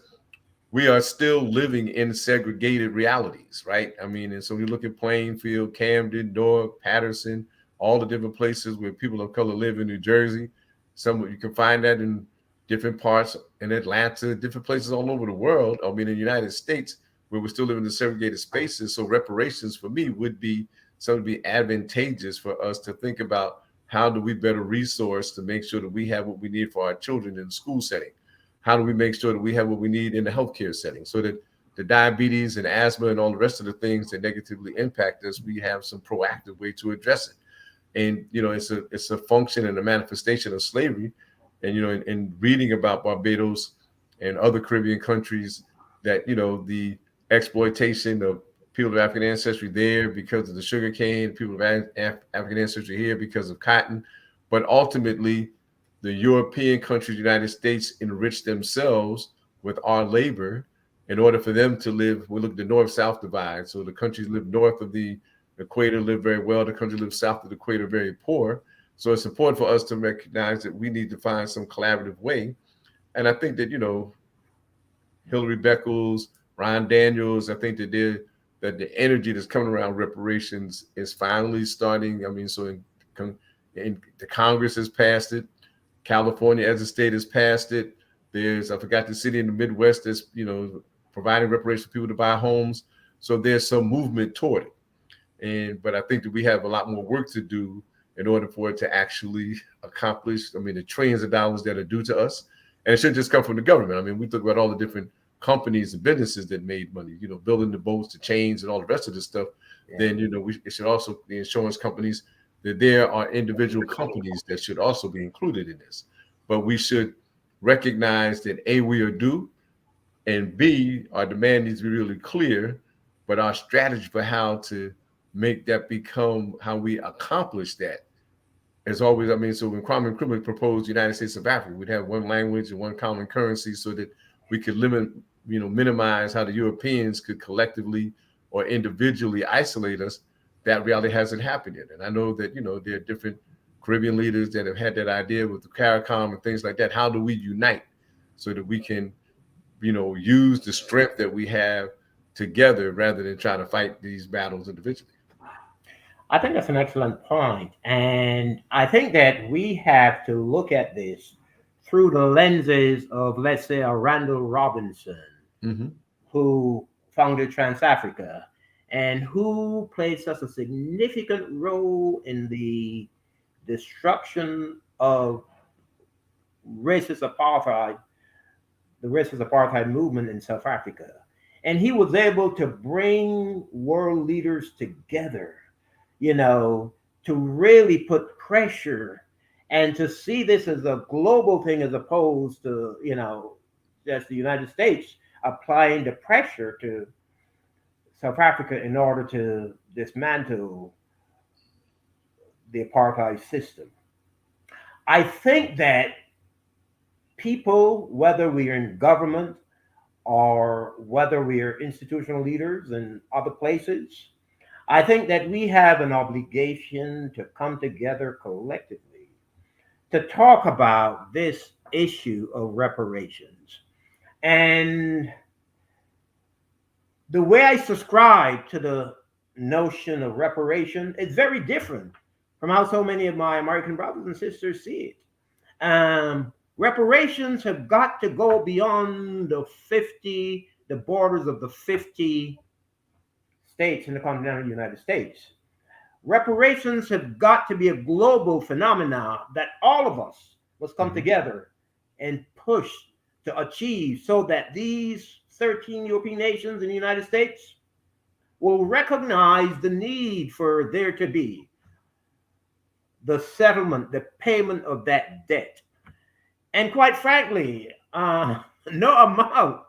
we are still living in segregated realities, right? And so we look at Plainfield, Camden, Newark, Patterson, all the different places where people of color live in New Jersey. You can find that in different parts in Atlanta, different places all over the world. In the United States, where we're still living in segregated spaces. So reparations for me would be something to be advantageous for us to think about. How do we better resource to make sure that we have what we need for our children in the school setting? How do we make sure that we have what we need in the healthcare setting, so that the diabetes and asthma and all the rest of the things that negatively impact us, we have some proactive way to address it. And it's a function and a manifestation of slavery. And in reading about Barbados and other Caribbean countries, that the exploitation of people of African ancestry there because of the sugar cane, people of African ancestry here because of cotton. But ultimately, the European countries, United States, enrich themselves with our labor in order for them to live. We look at the north-south divide. So the countries live north of the equator live very well. The countries live south of the equator very poor. So it's important for us to recognize that we need to find some collaborative way. And I think that, Hillary Beckles, Ron Daniels, I think that the energy that's coming around reparations is finally starting. So the Congress has passed it. California as a state has passed it. I forgot the city in the Midwest that's, providing reparations for people to buy homes. So there's some movement toward it. But I think that we have a lot more work to do in order for it to actually accomplish, the trillions of dollars that are due to us. And it shouldn't just come from the government. We talk about all the different companies and businesses that made money, building the boats, the chains, and all the rest of this stuff. Yeah. Then, it should also, the insurance companies, that there are individual companies that should also be included in this. But we should recognize that A, we are due, and B, our demand needs to be really clear, but our strategy for how to make that become how we accomplish that is always, so when Kwame Nkrumah proposed the United States of Africa, we'd have one language and one common currency so that we could minimize how the Europeans could collectively or individually isolate us. That reality hasn't happened yet. And I know that, there are different Caribbean leaders that have had that idea with the CARICOM and things like that. How do we unite so that we can, use the strength that we have together rather than trying to fight these battles individually? I think that's an excellent point. And I think that we have to look at this through the lenses of, let's say, a Randall Robinson, who founded Trans-Africa, and who played such a significant role in the destruction of racist apartheid, the racist apartheid movement in South Africa. And he was able to bring world leaders together, to really put pressure and to see this as a global thing as opposed to, just the United States applying the pressure to South Africa in order to dismantle the apartheid system. I think that people, whether we are in government or whether we are institutional leaders in other places, I think that we have an obligation to come together collectively to talk about this issue of reparations. And the way I subscribe to the notion of reparation is very different from how so many of my American brothers and sisters see it. Reparations have got to go beyond the borders of the 50 states in the continental United States. Reparations have got to be a global phenomenon that all of us must come together and push to achieve, so that these 13 European nations in the United States will recognize the need for there to be the settlement, the payment of that debt. And quite frankly, no amount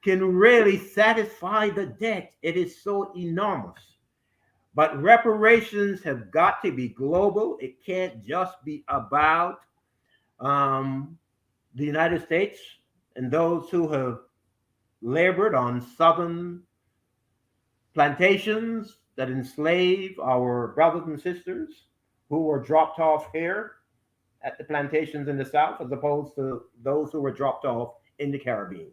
can really satisfy the debt. It is so enormous. But reparations have got to be global. It can't just be about the United States and those who have labored on southern plantations that enslave our brothers and sisters who were dropped off here at the plantations in the South, as opposed to those who were dropped off in the Caribbean.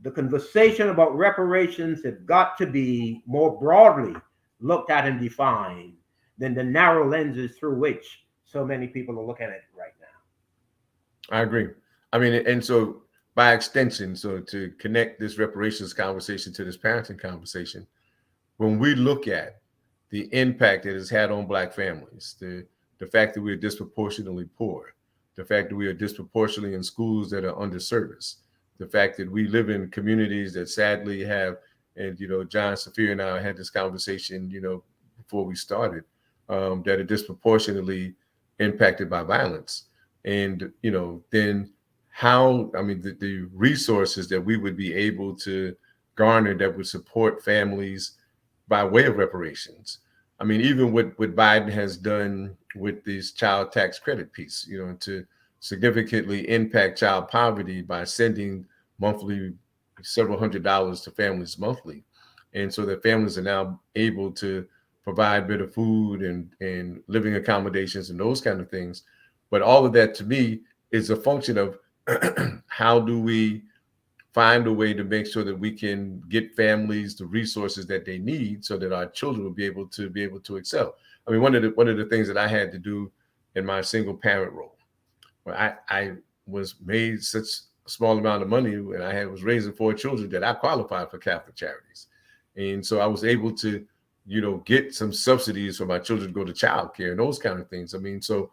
The conversation about reparations have got to be more broadly looked at and defined than the narrow lenses through which so many people are looking at it right now. I agree. I mean, and so by extension, so to connect this reparations conversation to this parenting conversation, when we look at the impact it has had on Black families, the fact that we are disproportionately poor, the fact that we are disproportionately in schools that are underserviced, the fact that we live in communities that sadly have, and John Saphir and I had this conversation, before we started, that are disproportionately impacted by violence. And, then how, the resources that we would be able to garner that would support families by way of reparations. I mean, even what Biden has done with this child tax credit piece, to significantly impact child poverty by sending monthly several $100s to families monthly. And so that families are now able to provide better food and living accommodations and those kind of things. But all of that to me is a function of how do we find a way to make sure that we can get families the resources that they need so that our children will be able to excel. I mean, one of the things that I had to do in my single parent role, where I was made such a small amount of money and I was raising 4 children that I qualified for Catholic charities. And so I was able to, get some subsidies for my children to go to childcare and those kind of things. I mean, so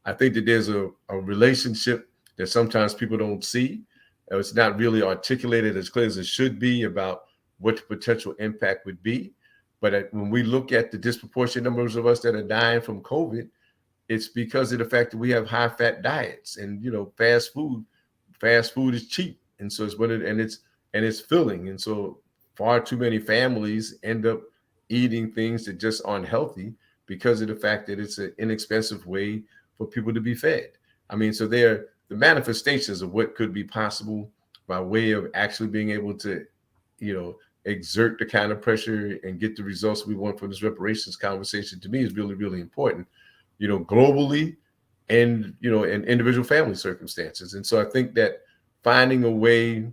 I think that there's a relationship that sometimes people don't see. It's not really articulated as clear as it should be about what the potential impact would be. But when we look at the disproportionate numbers of us that are dying from COVID, it's because of the fact that we have high fat diets and, fast food is cheap. And so it's filling. And so far too many families end up eating things that just aren't healthy because of the fact that it's an inexpensive way for people to be fed. I mean, so they're the manifestations of what could be possible by way of actually being able to, exert the kind of pressure and get the results we want from this reparations conversation, to me is really, really important, globally and, in individual family circumstances. And so I think that finding a way,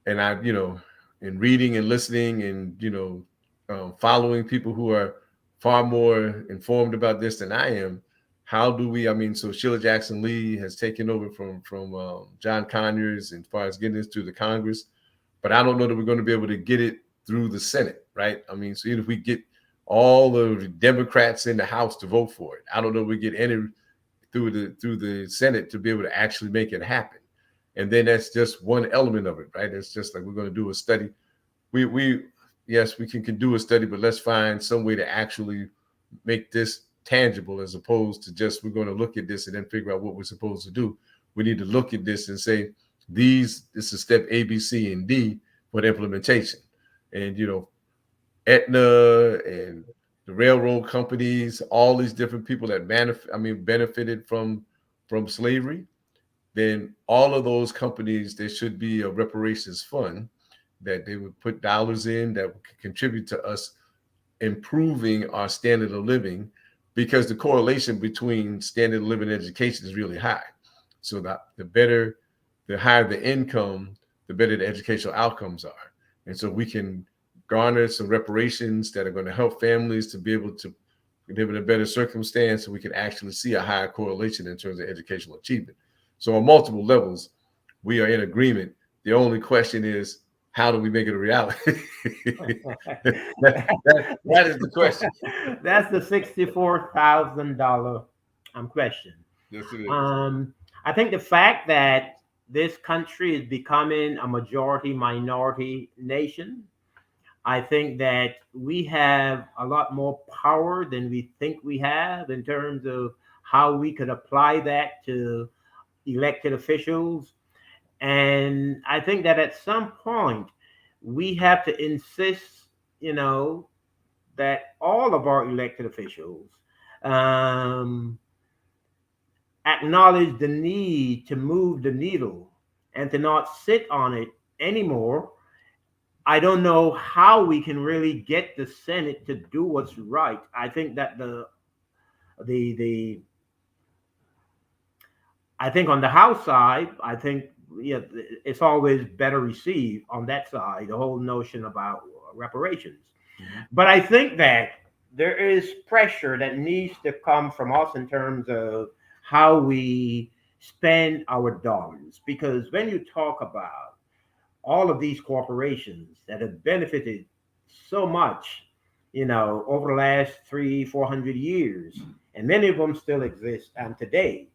and I, in reading and listening and, following people who are far more informed about this than I am, how do we, so Sheila Jackson Lee has taken over from John Conyers as far as getting this to the Congress. but I don't know that we're going to be able to get it through the Senate, right? I mean, so even if we get all of the Democrats in the House to vote for it, I don't know if we get any through the Senate to be able to actually make it happen. And then that's just one element of it, right? It's just like we're going to do a study. We yes, we can do a study, but let's find some way to actually make this tangible, as opposed to just we're going to look at this and then figure out what we're supposed to do. We need to look at this and say, this is step A, B, C, and D for the implementation. And, Aetna and the railroad companies, all these different people that benefited from slavery, then all of those companies, there should be a reparations fund that they would put dollars in that would contribute to us improving our standard of living, because the correlation between standard of living and education is really high. So that the higher the income, the better the educational outcomes are. And so we can garner some reparations that are going to help families to be able to live in a better circumstance, so we can actually see a higher correlation in terms of educational achievement. So on multiple levels, we are in agreement. The only question is, how do we make it a reality? that is the question. That's the $64,000 question. Yes, it is. I think the fact that this country is becoming a majority minority nation, I think that we have a lot more power than we think we have in terms of how we could apply that to elected officials. And I think that at some point we have to insist, that all of our elected officials acknowledge the need to move the needle and to not sit on it anymore. I don't know how we can really get the Senate to do what's right. I think that I think on the House side, I think it's always better received on that side, the whole notion about reparations. Mm-hmm. But I think that there is pressure that needs to come from us in terms of how we spend our dollars. Because when you talk about all of these corporations that have benefited so much, over the last 300-400 years, and many of them still exist today,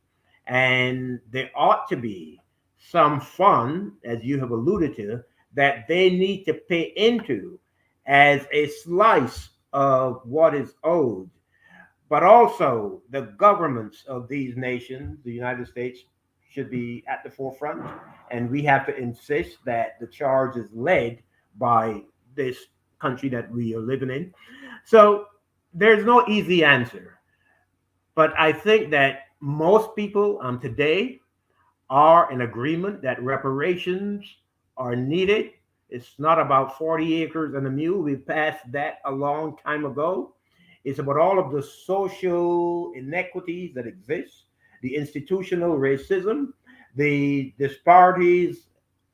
and there ought to be some fund, as you have alluded to, that they need to pay into as a slice of what is owed. But also the governments of these nations, the United States, should be at the forefront. And we have to insist that the charge is led by this country that we are living in. So there's no easy answer. But I think that most people today are in agreement that reparations are needed. It's not about 40 acres and a mule. We passed that a long time ago. It's about all of the social inequities that exist, the institutional racism, the disparities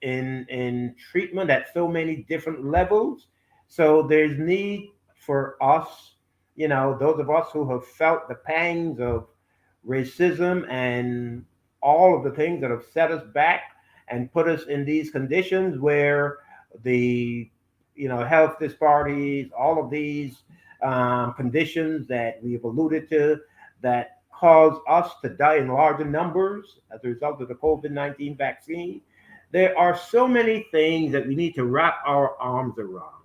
in treatment at so many different levels. So there's need for us, those of us who have felt the pangs of racism and all of the things that have set us back and put us in these conditions where the health disparities, all of these conditions that we've alluded to that cause us to die in larger numbers as a result of the COVID-19 vaccine. There are so many things that we need to wrap our arms around,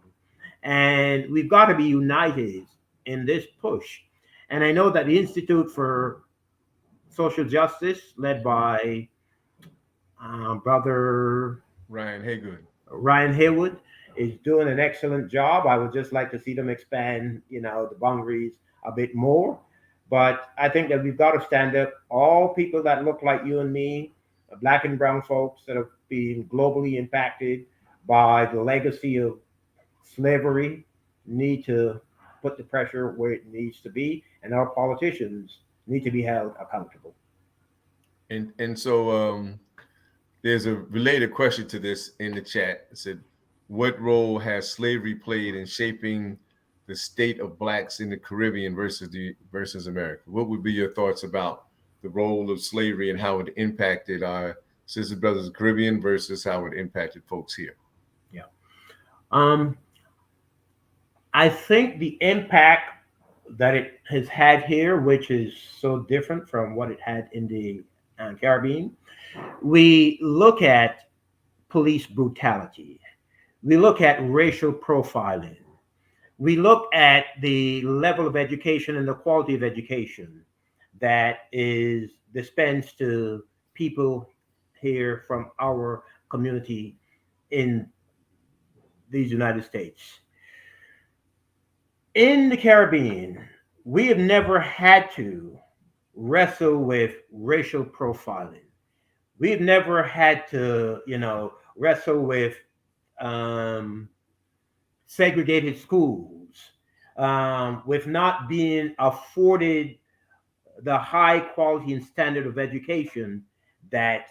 and we've got to be united in this push. And I know that the Institute for Social Justice, led by Brother Ryan Haywood, is doing an excellent job. I would just like to see them expand, the boundaries a bit more. But I think that we've got to stand up. All people that look like you and me, Black and brown folks that have been globally impacted by the legacy of slavery, need to put the pressure where it needs to be, and our politicians need to be held accountable. And so there's a related question to this in the chat. It said, what role has slavery played in shaping the state of Blacks in the Caribbean versus America? What would be your thoughts about the role of slavery and how it impacted our sisters, brothers in the Caribbean versus how it impacted folks here? Yeah. Um, I think the impact that it has had here, which is so different from what it had in the Caribbean, we look at police brutality, we look at racial profiling, we look at the level of education and the quality of education that is dispensed to people here from our community in these United States. In the Caribbean, we have never had to wrestle with racial profiling. We've never had to, wrestle with um, segregated schools, with not being afforded the high quality and standard of education that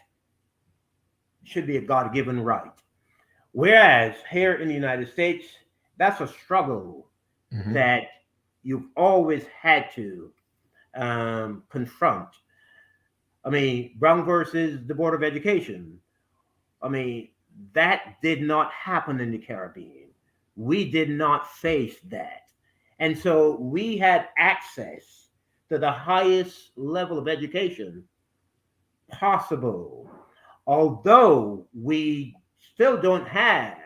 should be a God given right. Whereas here in the United States, that's a struggle Mm-hmm. that you've always had to confront. I mean, Brown versus the Board of Education. I mean, that did not happen in the Caribbean. We did not face that. And so we had access to the highest level of education possible, although we still don't have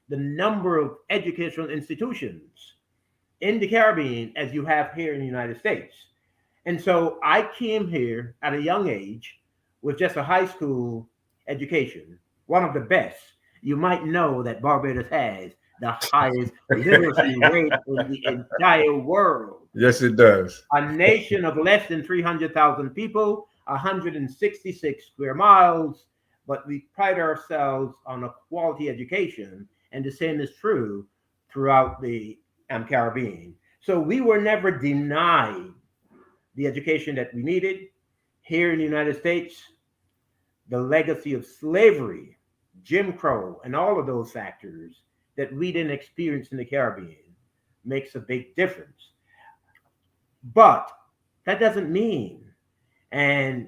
the number of educational institutions in the Caribbean as you have here in the United States. And so I came here at a young age with just a high school education, one of the best. You might know that Barbados has the highest literacy rate in the entire world. Yes, it does. A nation of less than 300,000 people, 166 square miles, but we pride ourselves on a quality education, and the same is true throughout the Caribbean. So we were never denied the education that we needed. Here in the United States, the legacy of slavery, Jim Crow, and all of those factors that we didn't experience in the Caribbean makes a big difference. But that doesn't mean, and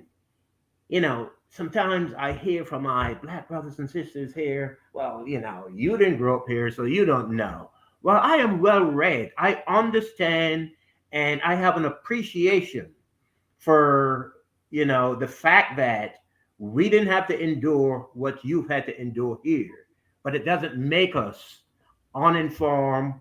sometimes I hear from my Black brothers and sisters here, well, you didn't grow up here, so you don't know. Well, I am well read. I understand, and I have an appreciation for, the fact that we didn't have to endure what you've had to endure here. But it doesn't make us uninformed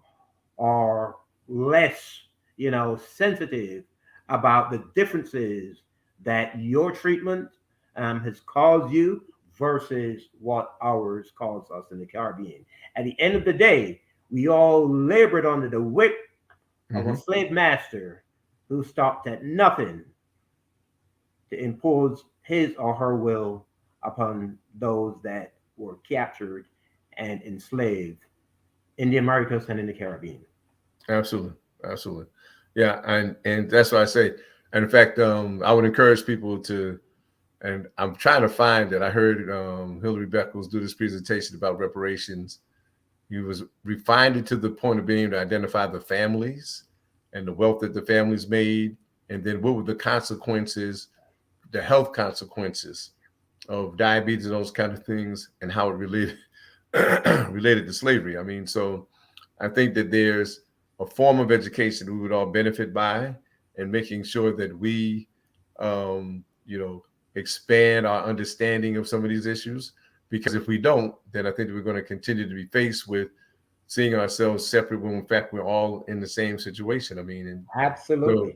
or less, sensitive about the differences that your treatment has caused you versus what ours caused us in the Caribbean. At the end of the day, we all labored under the whip of a slave master who stopped at nothing to impose his or her will upon those that were captured and enslaved in the Americas and in the Caribbean. Absolutely, absolutely, yeah, and that's what I say. And in fact, I would encourage people to, and I'm trying to find it. I heard Hillary Beckles do this presentation about reparations. He was refined it to the point of being able to identify the families and the wealth that the families made, and then what were the consequences, the health consequences of diabetes and those kind of things, and how it related related to slavery. I mean, so I think that there's a form of education we would all benefit by, and making sure that we, expand our understanding of some of these issues. Because if we don't, then I think we're going to continue to be faced with seeing ourselves separate when in fact we're all in the same situation. I mean, and Absolutely.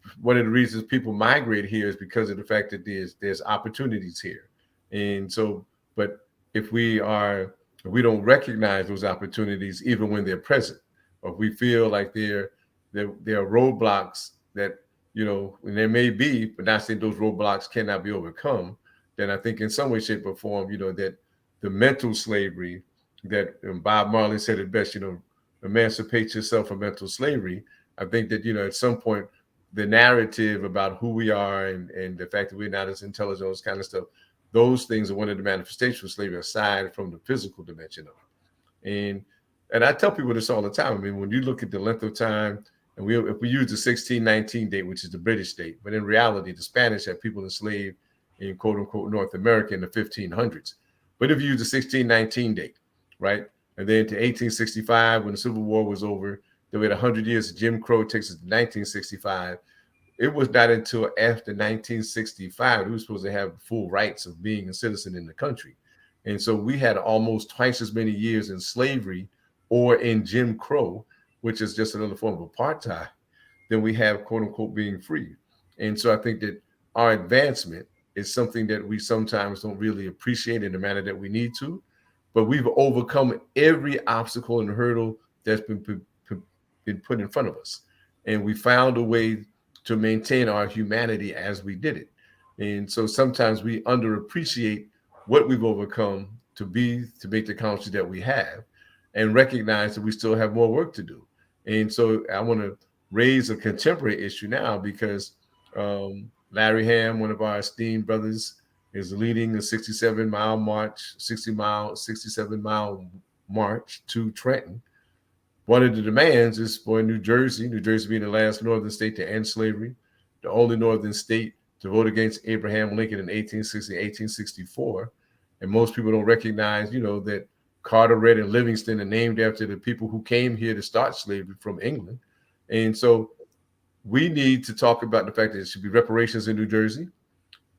so one of the reasons people migrate here is because of the fact that there's opportunities here. And so, but if we don't recognize those opportunities even when they're present, or if we feel like there are roadblocks that, and there may be, but not saying those roadblocks cannot be overcome, then I think in some way, shape, or form, that the mental slavery that Bob Marley said it best, emancipate yourself from mental slavery. I think that, at some point, the narrative about who we are and the fact that we're not as intelligent, those kind of stuff, those things are one of the manifestations of slavery aside from the physical dimension of it. And I tell people this all the time. I mean, when you look at the length of time, and if we use the 1619 date, which is the British date, but in reality, the Spanish had people enslaved in quote unquote North America in the 1500s. But if you use the 1619 date, right, And then to 1865, when the Civil War was over, then we had 100 years of Jim Crow, takes us to 1965. It was not until after 1965 we were supposed to have full rights of being a citizen in the country. And so we had almost twice as many years in slavery or in Jim Crow, which is just another form of apartheid, than we have, quote unquote, being free. And so I think that our advancement is something that we sometimes don't really appreciate in the manner that we need to, but we've overcome every obstacle and hurdle that's been put in front of us. And we found a way to maintain our humanity as we did it. And so sometimes we underappreciate what we've overcome to make the country that we have, and recognize that we still have more work to do. And so I want to raise a contemporary issue now, because Larry Ham, one of our esteemed brothers, is leading a 67-mile march, 67-mile march to Trenton. One of the demands is for New Jersey being the last northern state to end slavery, the only northern state to vote against Abraham Lincoln in 1860, 1864. And most people don't recognize, that Carteret and Livingston are named after the people who came here to start slavery from England. And so we need to talk about the fact that there should be reparations in New Jersey,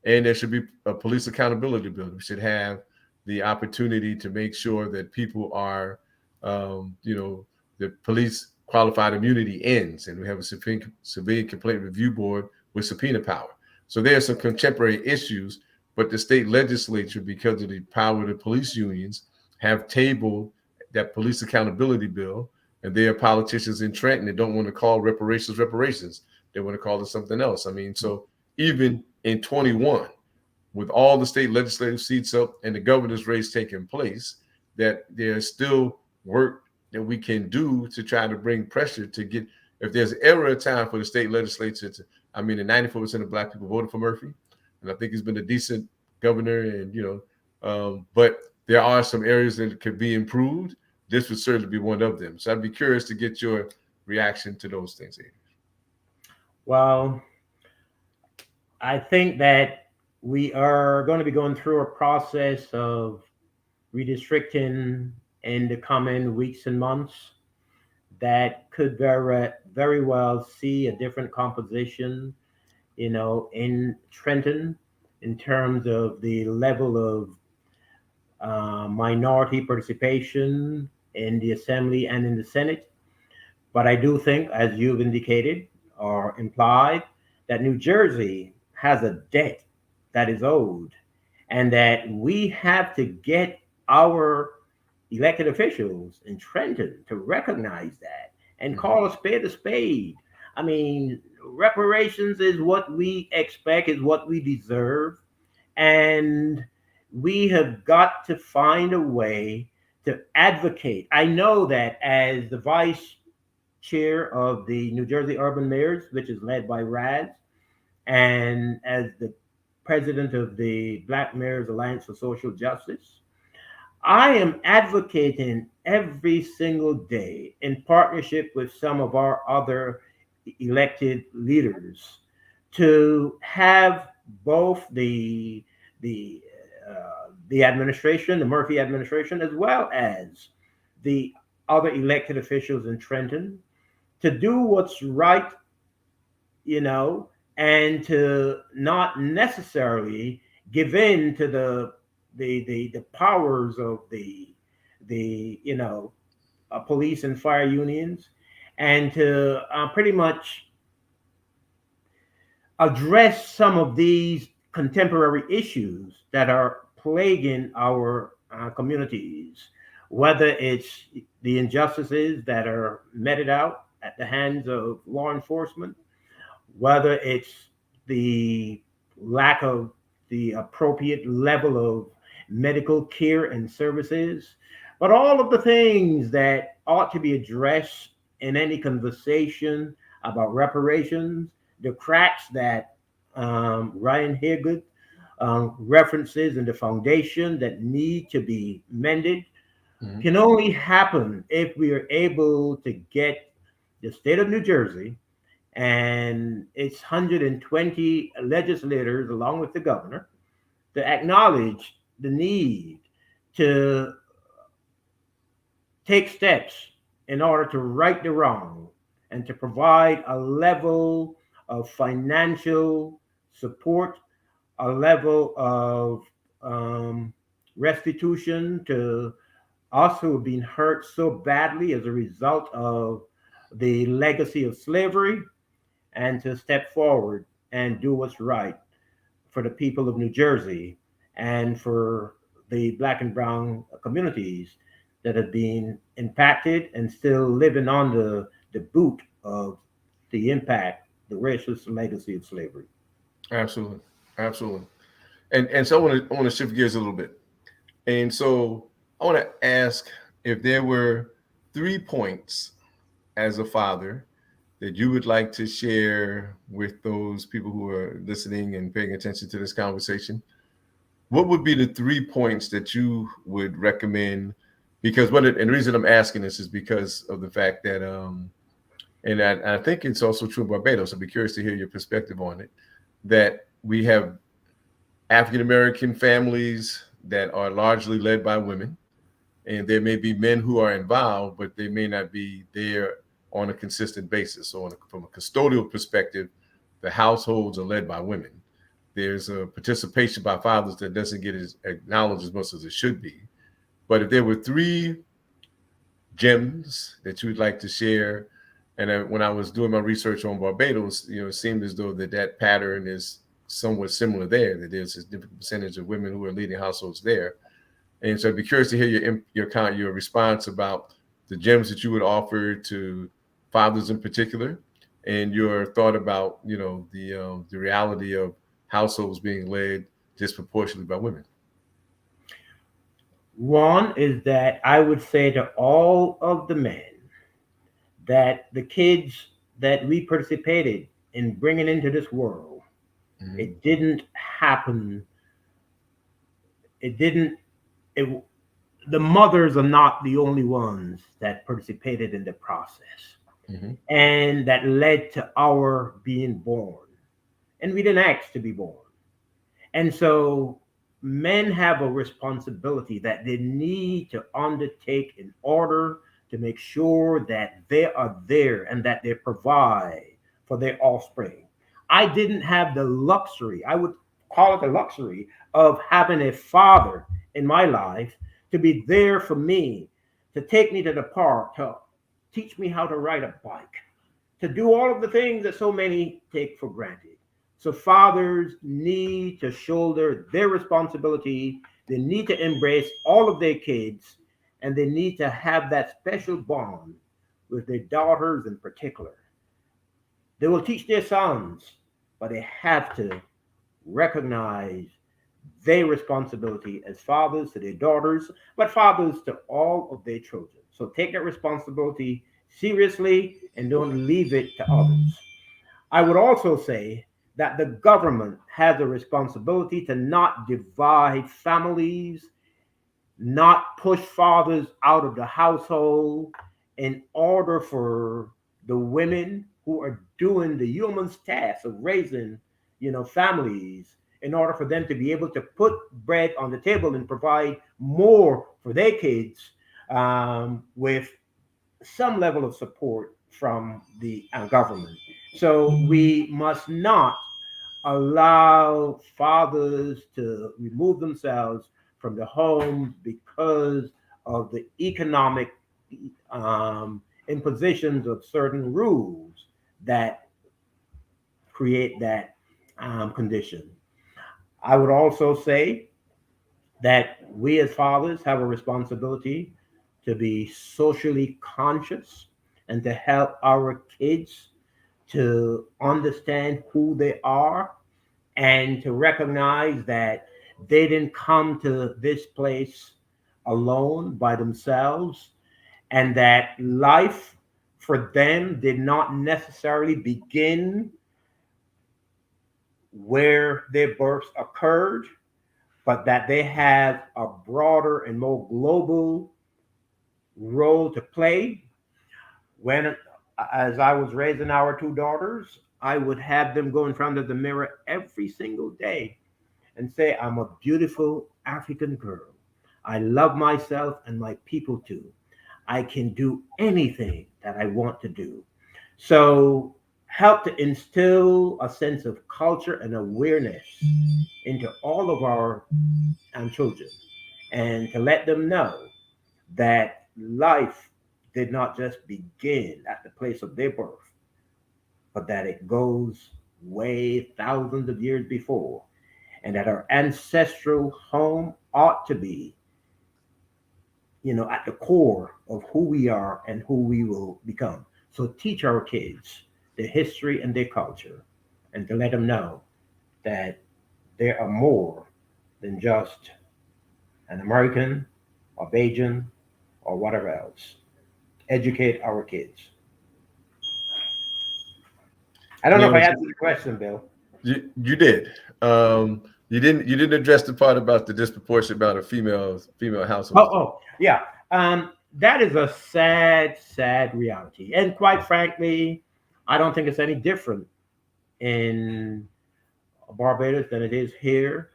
and there should be a police accountability bill. We should have the opportunity to make sure that people are, the police qualified immunity ends, and we have a civilian complaint review board with subpoena power. So there are some contemporary issues, but the state legislature, because of the power of the police unions, have tabled that police accountability bill. And there are politicians in Trenton that don't want to call reparations. They want to call it something else. I mean, so even in 21, with all the state legislative seats up and the governor's race taking place, that there's still work that we can do to try to bring pressure to get, if there's ever a time for the state legislature to, the 94% of Black people voted for Murphy, and I think he's been a decent governor, and, but there are some areas that could be improved. This would certainly be one of them. So I'd be curious to get your reaction to those things, Adrian. Well, I think that we are going to be going through a process of redistricting in the coming weeks and months that could very well see a different composition, in Trenton, in terms of the level of minority participation in the Assembly and in the Senate. But I do think, as you've indicated or implied, that New Jersey has a debt that is owed, and that we have to get our elected officials in Trenton to recognize that and call a spade a spade. Reparations is what we expect, is what we deserve. And we have got to find a way to advocate. I know that as the vice chair of the New Jersey Urban Mayors, which is led by RADS, and as the president of the Black Mayors Alliance for Social Justice, I am advocating every single day in partnership with some of our other elected leaders to have both the administration, the Murphy administration, as well as the other elected officials in Trenton, to do what's right, and to not necessarily give in to the powers of the police and fire unions, and to pretty much address some of these contemporary issues that are plaguing our communities, whether it's the injustices that are meted out at the hands of law enforcement, whether it's the lack of the appropriate level of medical care and services, but all of the things that ought to be addressed in any conversation about reparations, the cracks that Ryan Haygood references in the foundation that need to be mended, can only happen if we are able to get the state of New Jersey and its 120 legislators, along with the governor, to acknowledge the need to take steps in order to right the wrong and to provide a level of financial support, a level of restitution to us who have been hurt so badly as a result of the legacy of slavery, and to step forward and do what's right for the people of New Jersey and for the Black and Brown communities that have been impacted and still living on the boot of the impact, the racist legacy of slavery. Absolutely, absolutely. And so I want to shift gears a little bit. And so I want to ask if there were 3 points as a father that you would like to share with those people who are listening and paying attention to this conversation. What would be the 3 points that you would recommend? Because and the reason I'm asking this is because of the fact that, and I think it's also true in Barbados. I'd be curious to hear your perspective on it, that we have African-American families that are largely led by women, and there may be men who are involved, but they may not be there on a consistent basis. So from a custodial perspective, the households are led by women. There's a participation by fathers that doesn't get acknowledged as much as it should be. But if there were 3 gems that you would like to share, and when I was doing my research on Barbados, it seemed as though that pattern is somewhat similar there, that there's a significant percentage of women who are leading households there. And so I'd be curious to hear your response about the gems that you would offer to fathers in particular, and your thought about the reality of households being led disproportionately by women. One is that I would say to all of the men that the kids that we participated in bringing into this world, it didn't happen. The mothers are not the only ones that participated in the process, and that led to our being born. And we didn't ask to be born. And so men have a responsibility that they need to undertake in order to make sure that they are there and that they provide for their offspring. I didn't have the luxury, I would call it the luxury, of having a father in my life to be there for me, to take me to the park, to teach me how to ride a bike, to do all of the things that so many take for granted. So fathers need to shoulder their responsibility. They need to embrace all of their kids, and they need to have that special bond with their daughters in particular. They will teach their sons, but they have to recognize their responsibility as fathers to their daughters, but fathers to all of their children. So take that responsibility seriously and don't leave it to others. I would also say that the government has a responsibility to not divide families, not push fathers out of the household in order for the women who are doing the human's task of raising, families, in order for them to be able to put bread on the table and provide more for their kids, with some level of support from the government. So we must not allow fathers to remove themselves from the home because of the economic impositions of certain rules that create that condition. I would also say that we as fathers have a responsibility to be socially conscious and to help our kids to understand who they are and to recognize that they didn't come to this place alone by themselves, and that life for them did not necessarily begin where their births occurred, but that they have a broader and more global role to play. When, as I was raising our 2 daughters, I would have them go in front of the mirror every single day and say, I'm a beautiful African girl. I love myself and my people too. I can do anything that I want to do. So help to instill a sense of culture and awareness into all of our children, and to let them know that life did not just begin at the place of their birth, but that it goes way thousands of years before, and that our ancestral home ought to be, at the core of who we are and who we will become. So teach our kids their history and their culture, and to let them know that there are more than just an American or Bajan or whatever else. Educate our kids. I don't know if I answered the question, Bill. You did. You didn't address the part about the disproportionate amount of female households. Yeah. That is a sad reality, and quite frankly, I don't think it's any different in Barbados than it is here,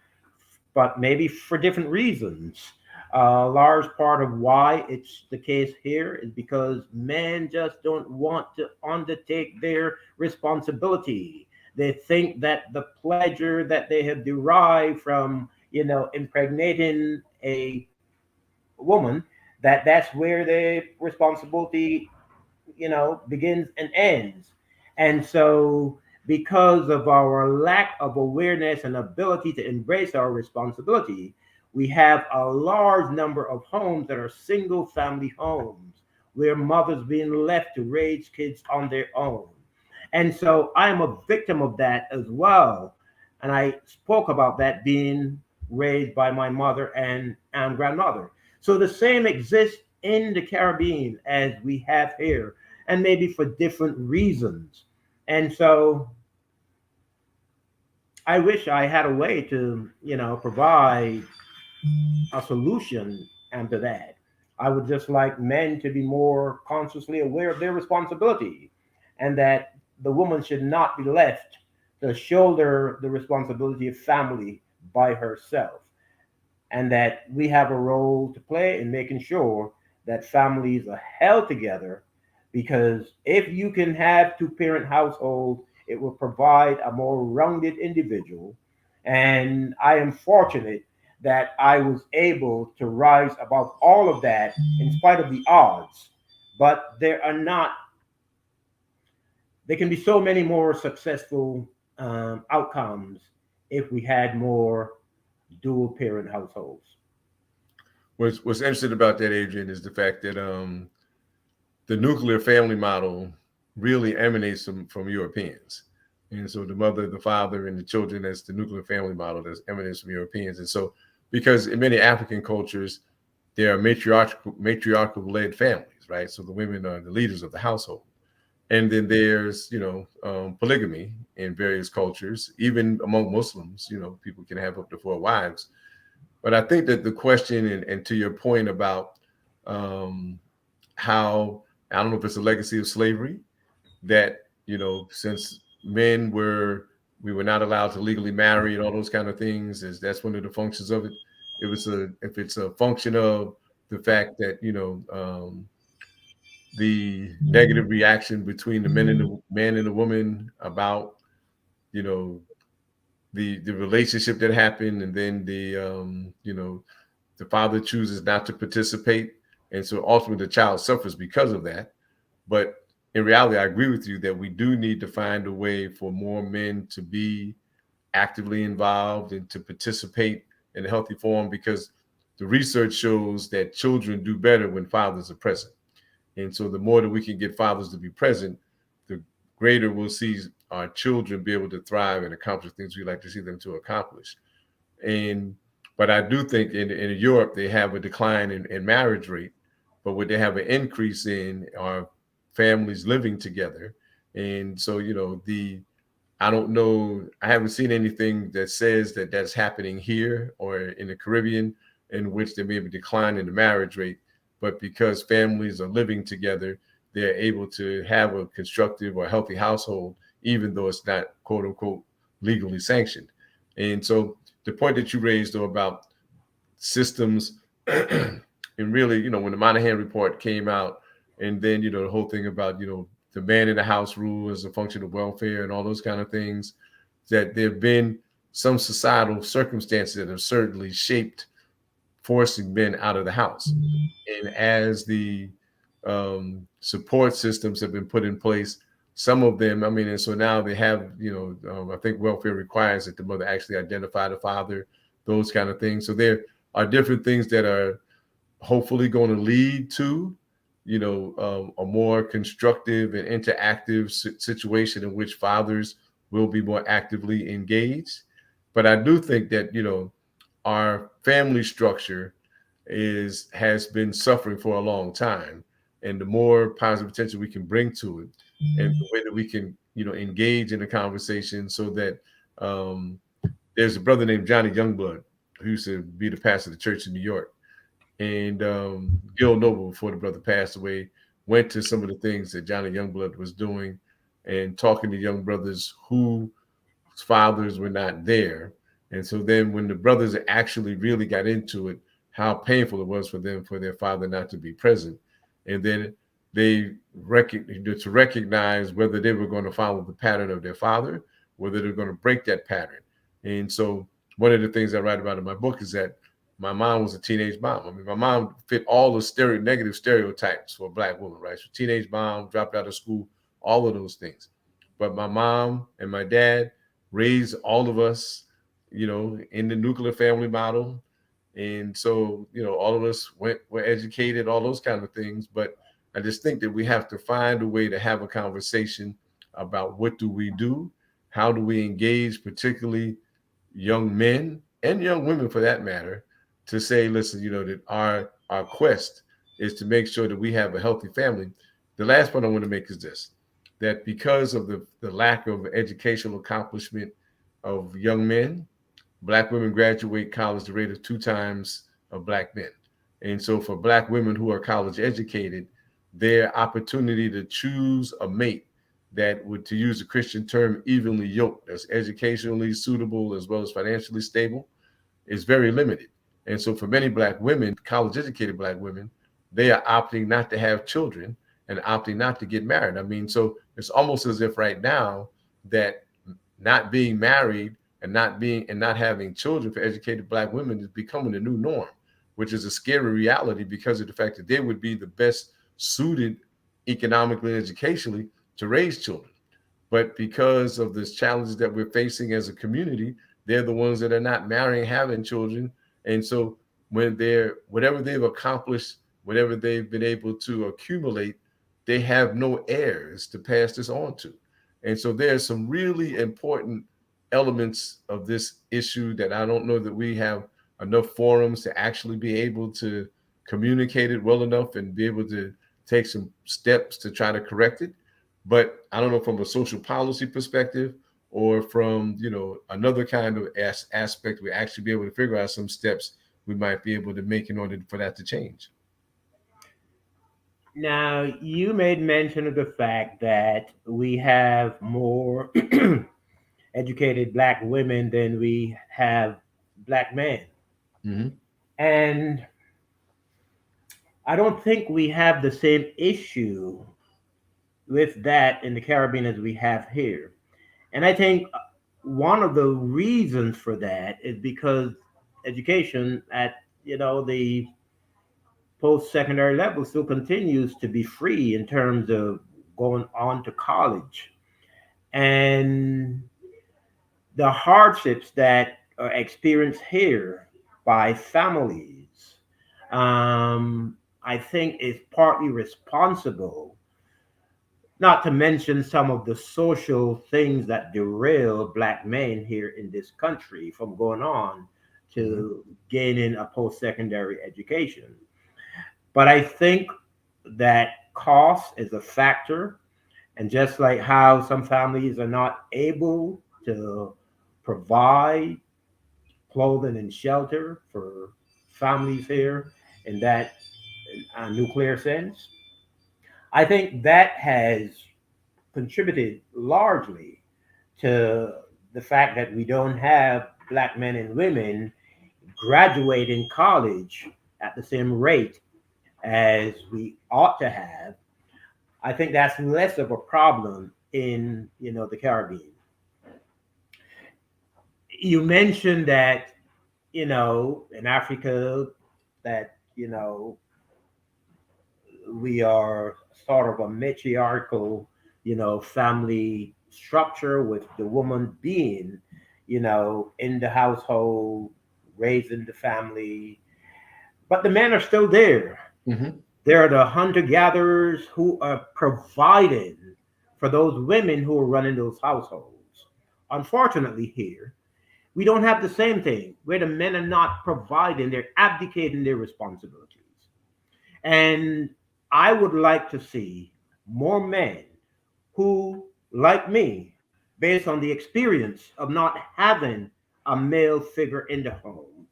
but maybe for different reasons. A large part of why it's the case here is because men just don't want to undertake their responsibility. They think that the pleasure that they have derived from, impregnating a woman, that's where the responsibility, begins and ends. And so, because of our lack of awareness and ability to embrace our responsibility, we have a large number of homes that are single family homes where mothers being left to raise kids on their own. And so I am a victim of that as well. And I spoke about that being raised by my mother and grandmother. So the same exists in the Caribbean as we have here, and maybe for different reasons. And so I wish I had a way to, provide a solution to that. I would just like men to be more consciously aware of their responsibility, and that the woman should not be left to shoulder the responsibility of family by herself, and that we have a role to play in making sure that families are held together. Because if you can have two-parent household, it will provide a more rounded individual. And I am fortunate that I was able to rise above all of that in spite of the odds. But there can be so many more successful outcomes if we had more dual parent households. What's interesting about that, Adrian, is the fact that the nuclear family model really emanates from Europeans. And so the mother, the father, and the children, that's the nuclear family model that emanates from Europeans. And so, because in many African cultures, there are matriarchal led families, right? So the women are the leaders of the household. And then there's, polygamy in various cultures, even among Muslims, people can have up to 4 wives. But I think that the question, and to your point about how, I don't know if it's a legacy of slavery, that, since we were not allowed to legally marry and all those kind of things, that's one of the functions of it. If it's a function of the fact that, the negative reaction between the man and the woman about, the relationship that happened, and then the father chooses not to participate, and so ultimately the child suffers because of that. But in reality, I agree with you that we do need to find a way for more men to be actively involved and to participate in a healthy form, because the research shows that children do better when fathers are present. And so the more that we can get fathers to be present, the greater we'll see our children be able to thrive and accomplish things we like to see them to accomplish. But I do think in Europe, they have a decline in marriage rate, but what they have an increase in are families living together. And so, I don't know, I haven't seen anything that says that that's happening here or in the Caribbean, in which there may be a decline in the marriage rate. But because families are living together, they're able to have a constructive or healthy household, even though it's not, quote unquote, legally sanctioned. And so the point that you raised, though, about systems And really, when the Monahan report came out, and then, the whole thing about, the man in the house rule as a function of welfare and all those kind of things, that there have been some societal circumstances that have certainly shaped forcing men out of the house. And as the support systems have been put in place, some of them, and so now they have, I think welfare requires that the mother actually identify the father, those kind of things. So there are different things that are hopefully going to lead to, a more constructive and interactive situation in which fathers will be more actively engaged. But I do think that, our family structure has been suffering for a long time, and the more positive attention we can bring to it, and the way that we can, engage in the conversation, so that there's a brother named Johnny Youngblood who used to be the pastor of the church in New York, and Gil Noble, before the brother passed away, went to some of the things that Johnny Youngblood was doing and talking to young brothers whose fathers were not there. And so then when the brothers actually really got into it, how painful it was for them, for their father not to be present. And then they to recognize whether they were going to follow the pattern of their father, whether they're going to break that pattern. And so one of the things I write about in my book is that my mom was a teenage mom. My mom fit all the negative stereotypes for a Black woman, right? So teenage mom, dropped out of school, all of those things. But my mom and my dad raised all of us, in the nuclear family model. And so, all of us were educated, all those kind of things. But I just think that we have to find a way to have a conversation about what do we do? How do we engage, particularly young men and young women for that matter, to say, listen, that our quest is to make sure that we have a healthy family. The last point I want to make is this, that because of the lack of educational accomplishment of young men, Black women graduate college the rate of 2 times of Black men. And so for Black women who are college educated, their opportunity to choose a mate that would, to use a Christian term, evenly yoked, that's educationally suitable as well as financially stable, is very limited. And so for many Black women, college educated Black women, they are opting not to have children and opting not to get married. So it's almost as if right now that not being married and not having children for educated Black women is becoming the new norm, which is a scary reality because of the fact that they would be the best suited economically and educationally to raise children. But because of the challenges that we're facing as a community, they're the ones that are not marrying, having children. And so when whatever they've accomplished, whatever they've been able to accumulate, they have no heirs to pass this on to. And so there's some really important elements of this issue that I don't know that we have enough forums to actually be able to communicate it well enough and be able to take some steps to try to correct it. But I don't know, from a social policy perspective or from, another kind of aspect, we actually be able to figure out some steps we might be able to make in order for that to change. Now, you made mention of the fact that we have more educated Black women than we have Black men. Mm-hmm. And I don't think we have the same issue with that in the Caribbean as we have here. And I think one of the reasons for that is because education at, the post-secondary level still continues to be free in terms of going on to college. And the hardships that are experienced here by families, I think is partly responsible, not to mention some of the social things that derail Black men here in this country from going on to gaining a post-secondary education. But I think that cost is a factor. And just like how some families are not able to provide clothing and shelter for families here in that nuclear sense, I think that has contributed largely to the fact that we don't have Black men and women graduating college at the same rate as we ought to have, I think that's less of a problem in the Caribbean. You mentioned that in Africa that we are sort of a matriarchal family structure with the woman being in the household, raising the family, but the men are still there. Mm-hmm. They're the hunter gatherers who are providing for those women who are running those households. Unfortunately, here, we don't have the same thing where the men are not providing, they're abdicating their responsibilities. And I would like to see more men who, like me, based on the experience of not having a male figure in the home,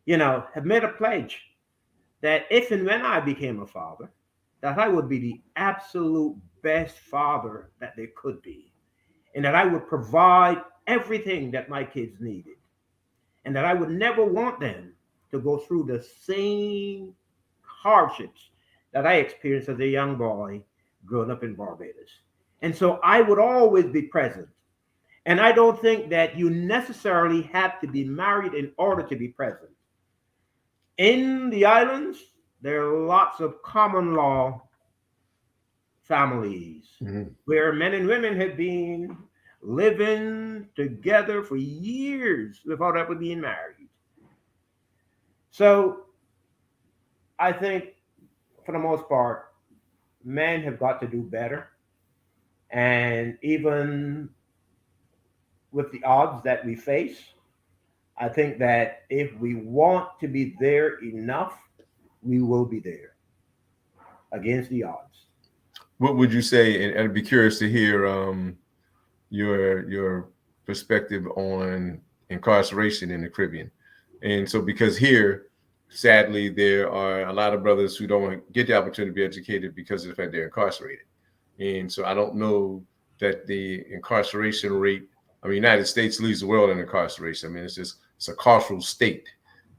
have made a pledge that if and when I became a father, that I would be the absolute best father that there could be, and that I would provide everything that my kids needed, and that I would never want them to go through the same hardships that I experienced as a young boy growing up in Barbados. And so I would always be present. And I don't think that you necessarily have to be married in order to be present. In the islands, there are lots of common law families where men and women have been living together for years without ever being married. So I think, for the most part, men have got to do better. And even with the odds that we face, I think that if we want to be there enough, we will be there against the odds. What would you say? And I'd be curious to hear your perspective on incarceration in the Caribbean. And so, because here, sadly, there are a lot of brothers who don't get the opportunity to be educated because of the fact they're incarcerated. And so I don't know that the incarceration rate, I mean, United States leads the world in incarceration. I mean, it's a carceral state.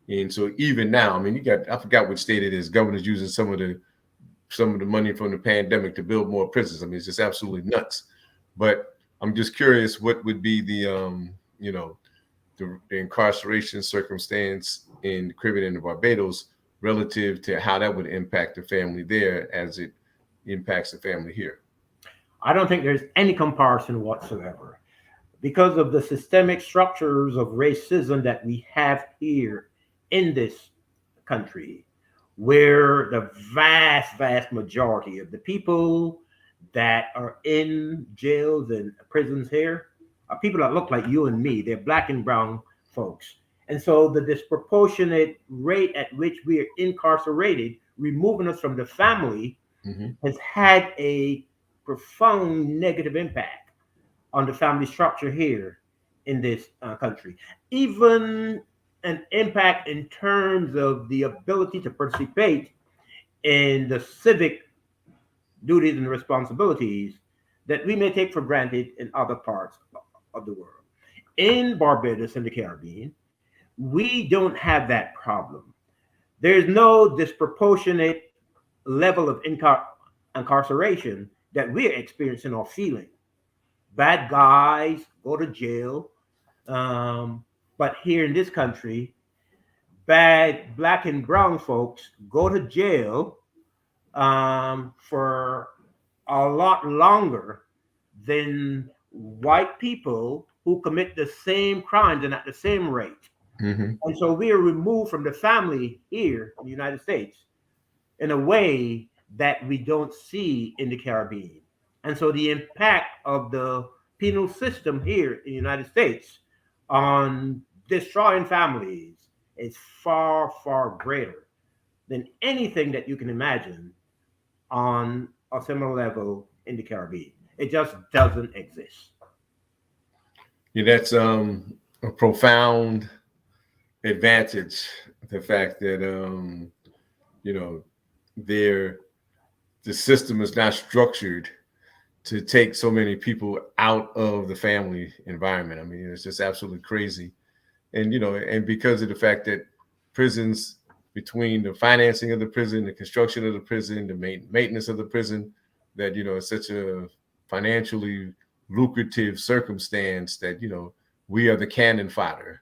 And so even now, I mean, I forgot which state it is, governors using some of the money from the pandemic to build more prisons. I mean, it's just absolutely nuts. But I'm just curious, what would be the incarceration circumstance in the Caribbean and Barbados relative to how that would impact the family there as it impacts the family here? I don't think there's any comparison whatsoever because of the systemic structures of racism that we have here in this country, where the vast majority of the people that are in jails and prisons here are people that look like you and me. They're black and brown folks. And so the disproportionate rate at which we are incarcerated, removing us from the family, has had a profound negative impact on the family structure here in this country. Even an impact in terms of the ability to participate in the civic duties and responsibilities that we may take for granted in other parts of the world. In Barbados and the Caribbean, we don't have that problem. There's no disproportionate level of incarceration that we're experiencing or feeling. Bad guys go to jail, but here in this country, bad black and brown folks go to jail for a lot longer than white people who commit the same crimes and at the same rate. And so we are removed from the family here in the United States in a way that we don't see in the Caribbean. And so the impact of the penal system here in the United States on destroying families is far greater than anything that you can imagine on a similar level in the Caribbean. It just doesn't exist. Yeah, that's a profound advantage. The fact that the system is not structured to take so many people out of the family environment. I mean, it's just absolutely crazy. And and because of the fact that prisons, between the financing of the prison, the construction of the prison, the maintenance of the prison, that, it's such a financially lucrative circumstance that, we are the cannon fodder.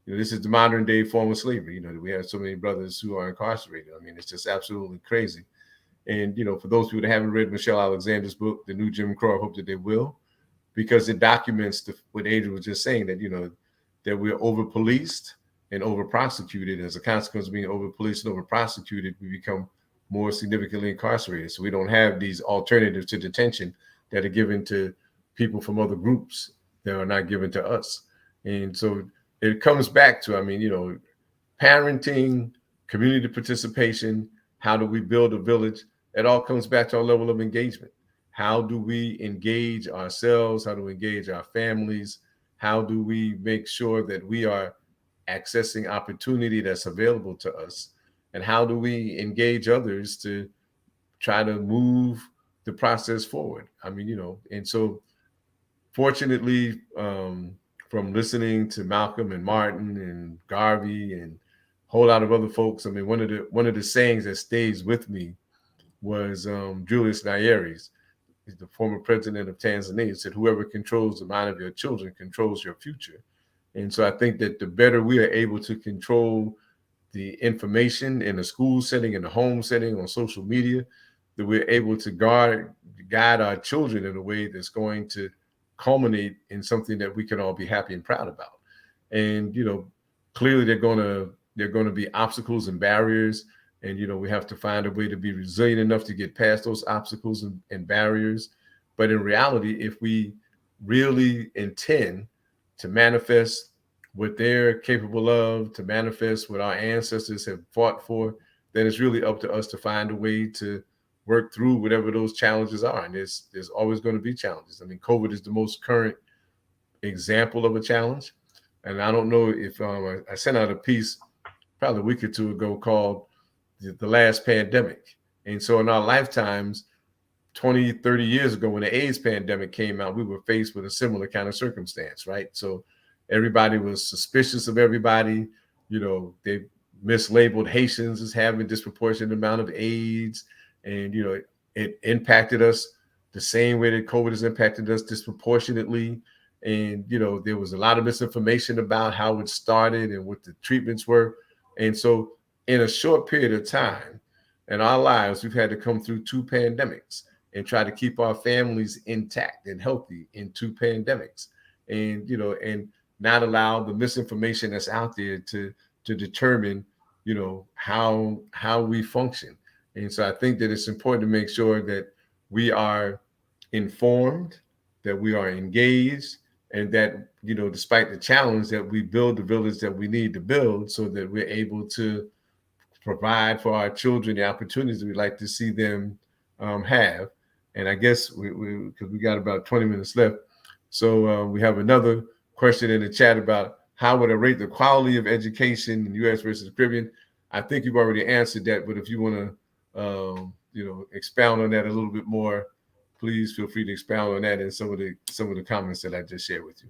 This is the modern day form of slavery. We have so many brothers who are incarcerated. I mean, it's just absolutely crazy. And, for those people that haven't read Michelle Alexander's book, The New Jim Crow, I hope that they will, because it documents what Adrian was just saying, that, that we're over-policed and over-prosecuted. As a consequence of being over-policed and over-prosecuted, we become more significantly incarcerated. So we don't have these alternatives to detention that are given to people from other groups that are not given to us. And so it comes back to, parenting, community participation, how do we build a village? It all comes back to our level of engagement. How do we engage ourselves? How do we engage our families? How do we make sure that we are accessing opportunity that's available to us? And how do we engage others to try to move the process forward? And so fortunately, from listening to Malcolm and Martin and Garvey and a whole lot of other folks, one of the sayings that stays with me was Julius Nyerere. He's the former president of Tanzania. Said, "Whoever controls the mind of your children controls your future." And so I think that the better we are able to control the information in the school setting, in the home setting, on social media, that we're able to guide our children in a way that's going to culminate in something that we can all be happy and proud about. And, clearly they're going to be obstacles and barriers. And, we have to find a way to be resilient enough to get past those obstacles and barriers. But in reality, if we really intend to manifest what they're capable of, to manifest what our ancestors have fought for, then it's really up to us to find a way to work through whatever those challenges are. And there's always going to be challenges. COVID is the most current example of a challenge. And I don't know if I sent out a piece probably a week or two ago called The Last Pandemic. And so in our lifetimes, 20, 30 years ago, when the AIDS pandemic came out, we were faced with a similar kind of circumstance, right? So everybody was suspicious of everybody. They mislabeled Haitians as having disproportionate amount of AIDS. And, it impacted us the same way that COVID has impacted us disproportionately. And, there was a lot of misinformation about how it started and what the treatments were. And so in a short period of time in our lives, we've had to come through 2 pandemics and try to keep our families intact and healthy in 2 pandemics. And, and not allow the misinformation that's out there to determine, how we function. And so I think that it's important to make sure that we are informed, that we are engaged, and that, despite the challenge, that we build the village that we need to build so that we're able to provide for our children the opportunities we'd like to see them have. And I guess because we got about 20 minutes left. So we have another question in the chat about how would I rate the quality of education in the U.S. versus the Caribbean? I think you've already answered that, but if you want to, expound on that a little bit more, please feel free to expound on that and some of the comments that I just shared with you.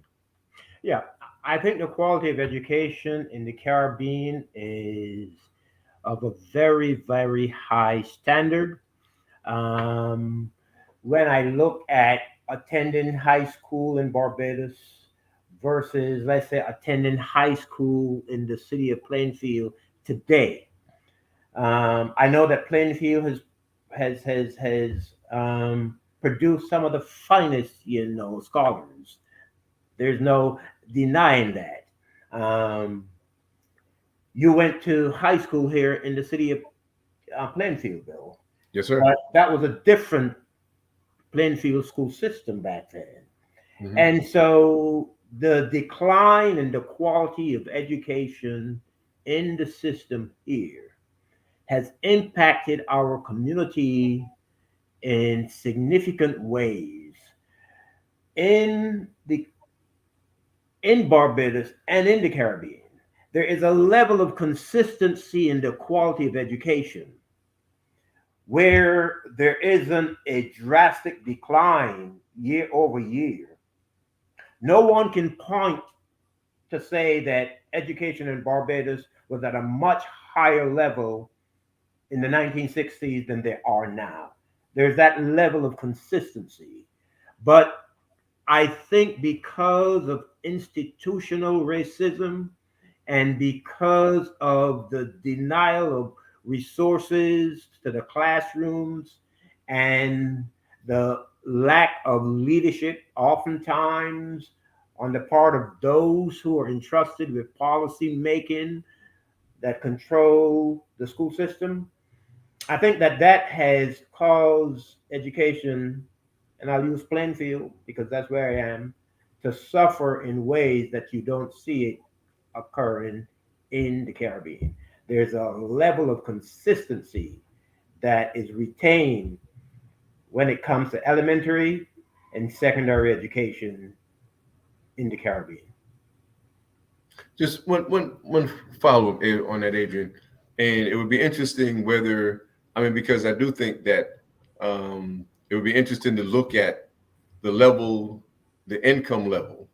Yeah, I think the quality of education in the Caribbean is of a very, very high standard. When I look at attending high school in Barbados versus, let's say, attending high school in the city of Plainfield today, I know that Plainfield has produced some of the finest, scholars. There's no denying that. You went to high school here in the city of Plainfield, Bill. Yes, sir. But that was a different Plainfield school system back then. Mm-hmm. And so the decline in the quality of education in the system here has impacted our community in significant ways. In Barbados and in the Caribbean, there is a level of consistency in the quality of education where there isn't a drastic decline year over year. No one can point to say that education in Barbados was at a much higher level in the 1960s than there are now. There's that level of consistency. But I think because of institutional racism and because of the denial of resources to the classrooms and the lack of leadership, oftentimes on the part of those who are entrusted with policy making that control the school system, I think that has caused education, and I'll use Plainfield because that's where I am, to suffer in ways that you don't see it occurring in the Caribbean. There's a level of consistency that is retained when it comes to elementary and secondary education in the Caribbean. Just one follow up on that, Adrian, and it would be interesting whether because I do think that it would be interesting to look at the level, the income level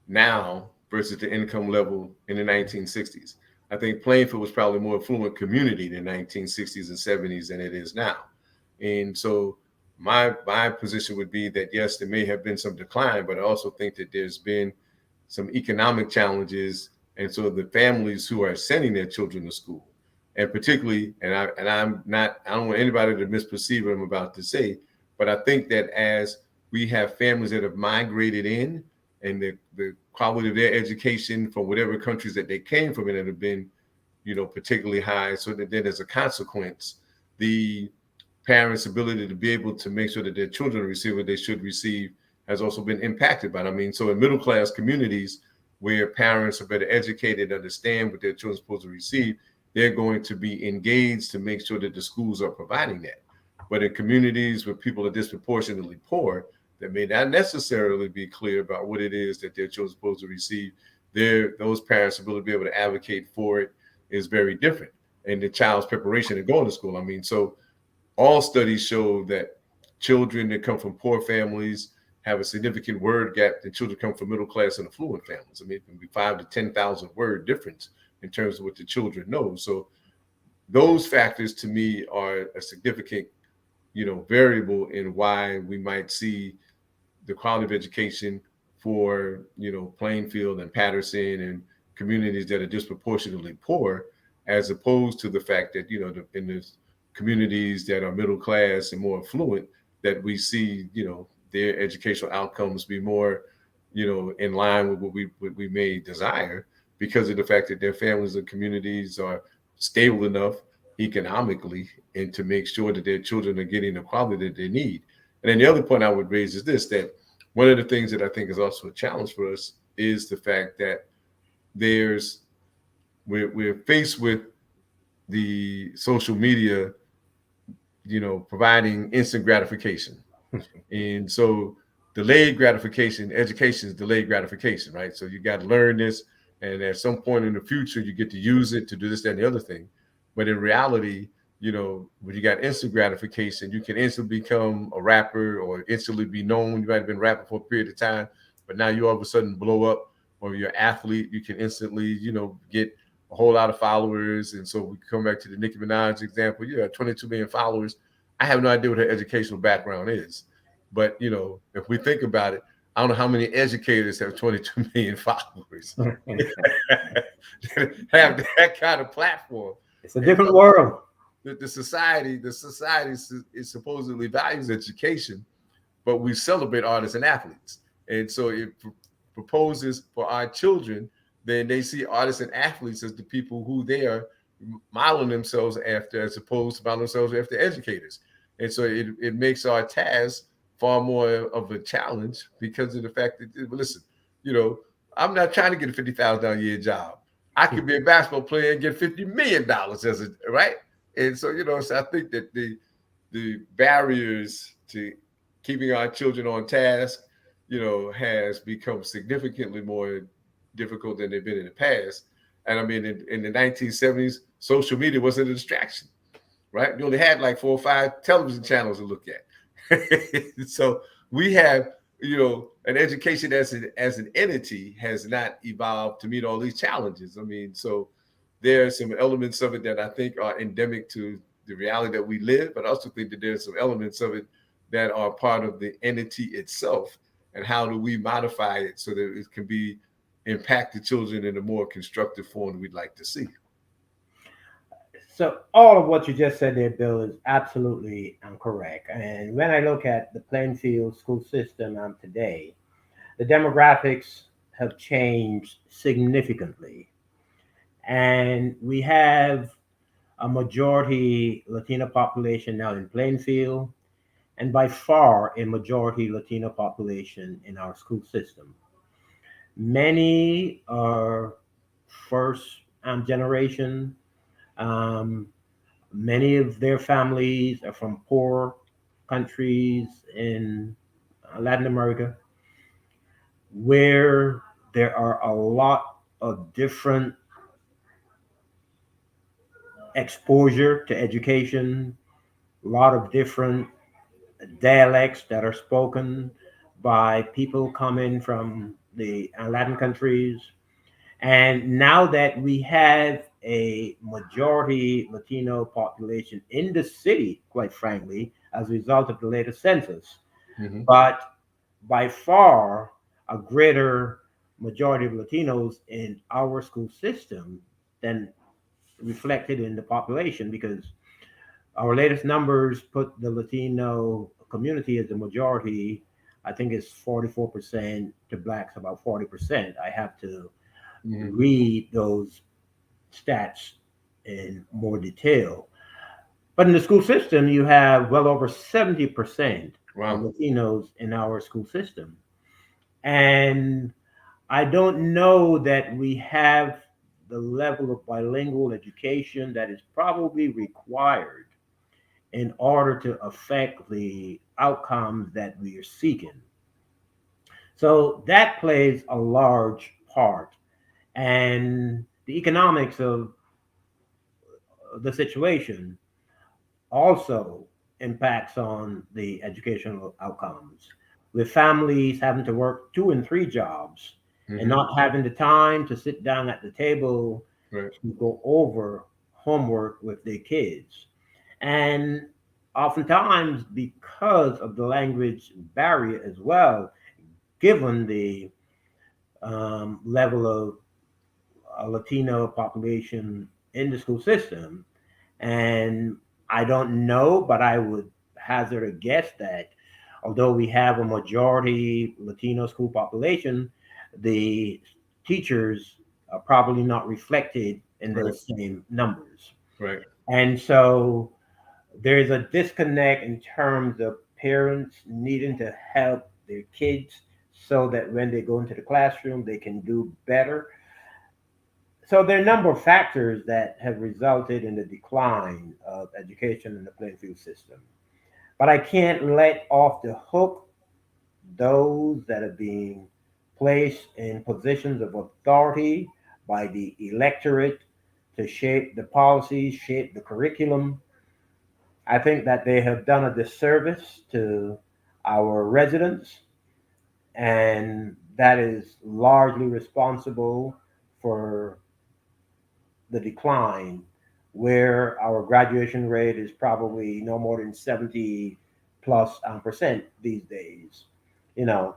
now versus the income level in the 1960s. I think Plainfield was probably a more affluent community in the 1960s and 70s than it is now, and so my position would be that yes, there may have been some decline, but I also think that there's been some economic challenges, and so the families who are sending their children to school, and particularly, I don't want anybody to misperceive what I'm about to say, but I think that as we have families that have migrated in, and the quality of their education from whatever countries that they came from and that have been, particularly high, so that then as a consequence, the parents' ability to be able to make sure that their children receive what they should receive has also been impacted by it. So in middle class communities where parents are better educated, understand what their children are supposed to receive, they're going to be engaged to make sure that the schools are providing that. But in communities where people are disproportionately poor, that may not necessarily be clear about what it is that their children are supposed to receive, those parents' ability to be able to advocate for it is very different. And the child's preparation to go to school. So all studies show that children that come from poor families have a significant word gap than children come from middle class and affluent families. It can be 5,000 to 10,000 word difference in terms of what the children know. So those factors to me are a significant, variable in why we might see the quality of education for, Plainfield and Patterson and communities that are disproportionately poor, as opposed to the fact that, in the communities that are middle class and more affluent, that we see, their educational outcomes be more, in line with what we may desire, because of the fact that their families and communities are stable enough economically and to make sure that their children are getting the quality that they need. And then the other point I would raise is this, that one of the things that I think is also a challenge for us is the fact that we're faced with the social media, providing instant gratification. And so delayed gratification, education is delayed gratification, right? So you got to learn this, and at some point in the future, you get to use it to do this, that, and the other thing. But in reality, when you got instant gratification, you can instantly become a rapper or instantly be known. You might have been rapping for a period of time, but now you all of a sudden blow up, or you're an athlete, you can instantly, get a whole lot of followers. And so we come back to the Nicki Minaj example. You have 22 million followers. I have no idea what her educational background is. But, if we think about it, I don't know how many educators have 22 million followers. Have that kind of platform. It's a different world. The society is supposedly values education, but we celebrate artists and athletes. And so it proposes for our children, then they see artists and athletes as the people who they are modeling themselves after, as opposed to modeling themselves after educators. And so it makes our task far more of a challenge because of the fact that, listen, I'm not trying to get a $50,000 a year job. I could be a basketball player and get $50 million right? And so, so I think that the barriers to keeping our children on task, has become significantly more difficult than they've been in the past. And in the 1970s, social media wasn't a distraction, right? You only had like 4 or 5 television channels to look at. So we have, an education as an entity has not evolved to meet all these challenges. So there are some elements of it that I think are endemic to the reality that we live, but I also think that there's some elements of it that are part of the entity itself. And how do we modify it so that it can be impact the children in a more constructive form we'd like to see? So all of what you just said there, Bill, is absolutely correct. And when I look at the Plainfield school system today, the demographics have changed significantly. And we have a majority Latino population now in Plainfield, and by far a majority Latino population in our school system. Many are first generation. Um, Many of their families are from poor countries in Latin America, where there are a lot of different exposure to education, a lot of different dialects that are spoken by people coming from the Latin countries. And now that we have a majority Latino population in the city, quite frankly, as a result of the latest census, Mm-hmm. but by far a greater majority of Latinos in our school system than reflected in the population, because our latest numbers put the Latino community as the majority. I think it's 44% to blacks, about 40%. I have to Mm-hmm. read those stats in more detail. But in the school system, you have well over 70% of Wow. Latinos in our school system. And I don't know that we have the level of bilingual education that is probably required in order to affect the outcomes that we are seeking. So that plays a large part. And the economics of the situation also impacts on the educational outcomes, with families having to work two and three jobs and Mm-hmm. not having the time to sit down at the table Right. to go over homework with their kids. And oftentimes, because of the language barrier as well, given the level of Latino population in the school system. And I don't know, but I would hazard a guess that although we have a majority Latino school population, the teachers are probably not reflected in Right. those same numbers. Right. And so there's a disconnect in terms of parents needing to help their kids so that when they go into the classroom, they can do better. So there are a number of factors that have resulted in the decline of education in the Plainfield system. But I can't let off the hook those that are being placed in positions of authority by the electorate to shape the policies, shape the curriculum. I think that they have done a disservice to our residents, and that is largely responsible for the decline, where our graduation rate is probably no more than 70 plus percent these days. You know,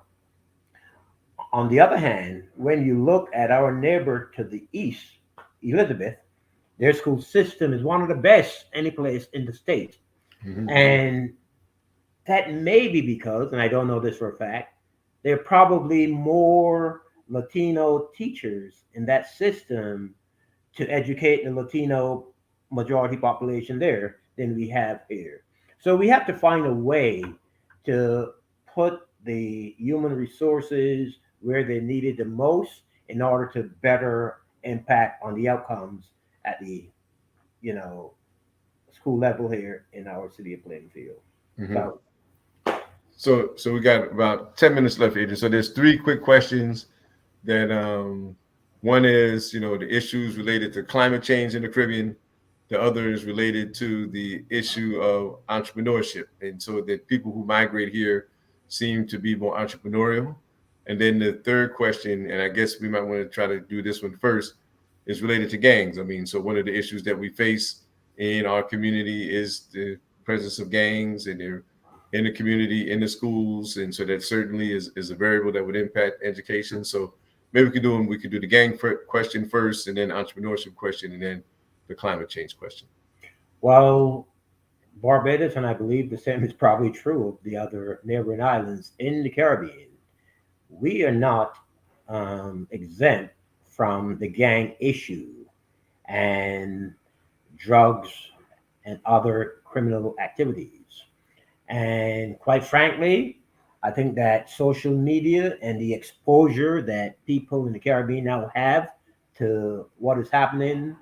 on the other hand, when you look at our neighbor to the east, Elizabeth, their school system is one of the best any place in the state. Mm-hmm. And that may be because, and I don't know this for a fact, there are probably more Latino teachers in that system to educate the Latino majority population there than we have here. So we have to find a way to put the human resources where they're needed the most in order to better impact on the outcomes at the, you know, school level here in our city of Plainfield. Mm-hmm. So So we got about 10 minutes left, Adrian. So there's three quick questions that one is, the issues related to climate change in the Caribbean. The other is related to the issue of entrepreneurship. And so that people who migrate here seem to be more entrepreneurial. And then the third question, and I guess we might want to try to do this one first, is related to gangs. I mean, so one of the issues that we face in our community is the presence of gangs, and they're in the community, in the schools, and so that certainly is a variable that would impact education. So maybe we could do the gang question first, and then entrepreneurship question, and then the climate change question. Well, Barbados, and I believe the same is probably true of the other neighboring islands in the Caribbean, we are not exempt from the gang issue and drugs and other criminal activities. And quite frankly, I think that social media and the exposure that people in the Caribbean now have to what is happening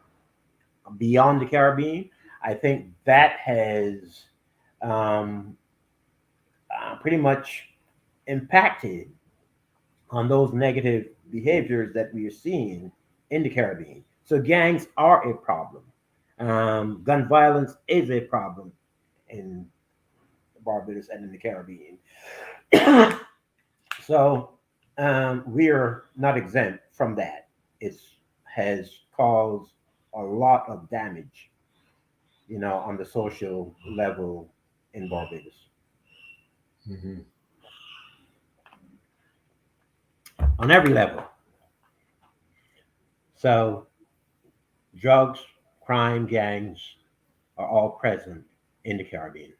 beyond the Caribbean, I think that has um, pretty much impacted on those negative behaviors that we are seeing in the Caribbean. So gangs are a problem. Gun violence is a problem in Barbados and in the Caribbean. So we are not exempt from that. It has caused a lot of damage, on the social level in Barbados, Mm-hmm. on every level. So drugs, crime, gangs are all present in the Caribbean.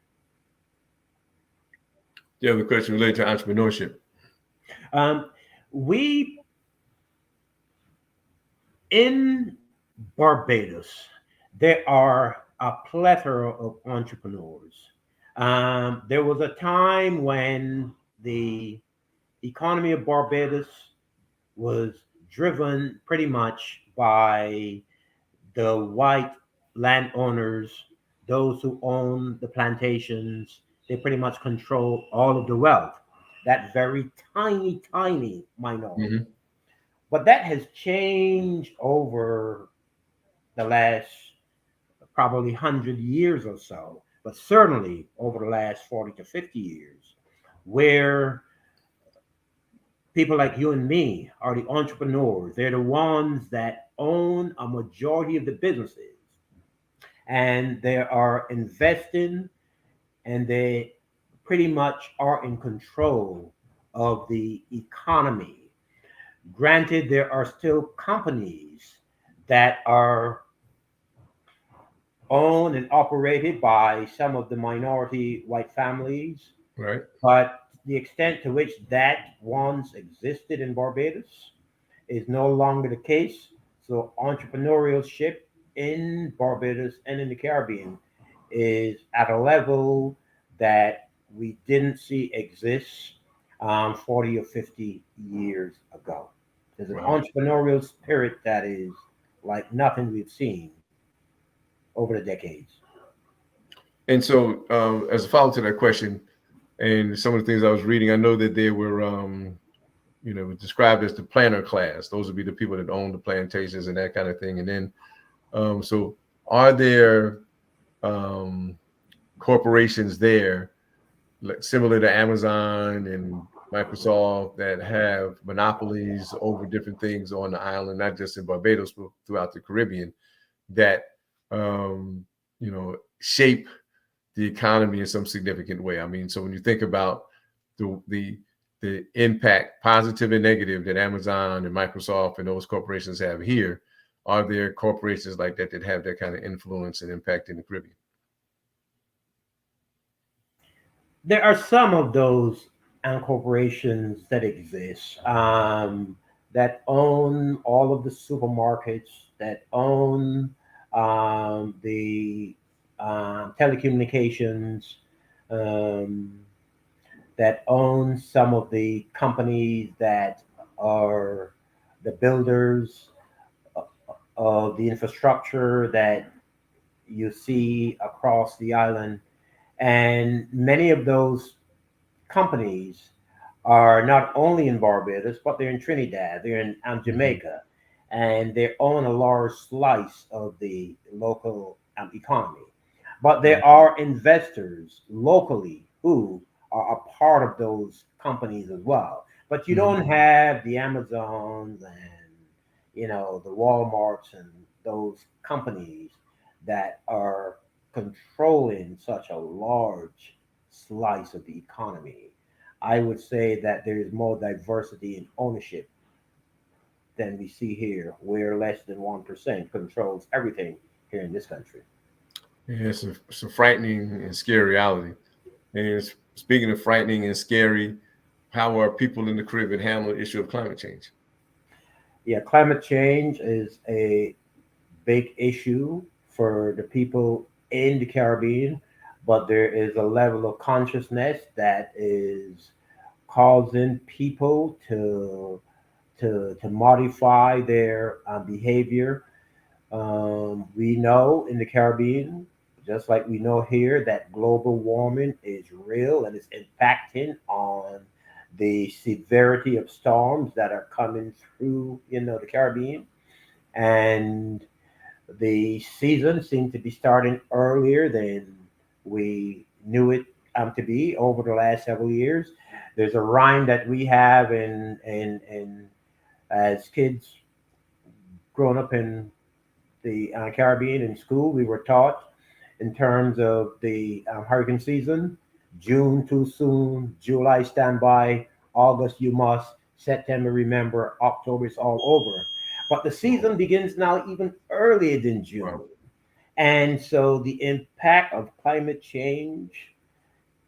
The other question related to entrepreneurship. Um, we in Barbados, there are a plethora of entrepreneurs. There was a time when the economy of Barbados was driven pretty much by the white landowners, those who own the plantations. They pretty much control all of the wealth. That very tiny, tiny minority. Mm-hmm. But that has changed over the last probably 100 years or so, but certainly over the last 40 to 50 years, where people like you and me are the entrepreneurs. They're the ones that own a majority of the businesses, and they are investing, and they pretty much are in control of the economy. Granted, there are still companies that are owned and operated by some of the minority white families, Right. but the extent to which that once existed in Barbados is no longer the case. So entrepreneurship in Barbados and in the Caribbean is at a level that we didn't see exist 40 or 50 years ago. There's an Wow. entrepreneurial spirit that is like nothing we've seen over the decades. And so, as a follow to that question, and some of the things I was reading, I know that they were, described as the planter class. Those would be the people that own the plantations and that kind of thing. And then, so are there corporations there, similar to Amazon and Microsoft, that have monopolies over different things on the island, not just in Barbados, but throughout the Caribbean, that shape the economy in some significant way? I mean, so when you think about the impact, positive and negative, that Amazon and Microsoft and those corporations have here, are there corporations like that that have that kind of influence and impact in the Caribbean? There are some of those corporations that exist that own all of the supermarkets, that own the telecommunications, um, that own some of the companies that are the builders of the infrastructure that you see across the island. And many of those companies are not only in Barbados, but they're in Trinidad, they're in Jamaica, and they own a large slice of the local economy. But there are investors locally who are a part of those companies as well. But you don't have the Amazons and the Walmarts and those companies that are controlling such a large slice of the economy. I would say that there is more diversity in ownership than we see here, where less than 1% controls everything here in this country. Yeah, it's a frightening and scary reality. And speaking of frightening and scary, how are people in the Caribbean handling the issue of climate change? Yeah, climate change is a big issue for the people in the Caribbean, but there is a level of consciousness that is causing people to modify their behavior. We know in the Caribbean, just like we know here, that global warming is real and it's impacting on the severity of storms that are coming through, the Caribbean. And the season seems to be starting earlier than we knew it to be over the last several years. There's a rhyme that we have in as kids growing up in the Caribbean in school. We were taught in terms of the hurricane season: June too soon, July stand by, August you must, September remember, October is all over. But the season begins now even earlier than June. Wow. And so the impact of climate change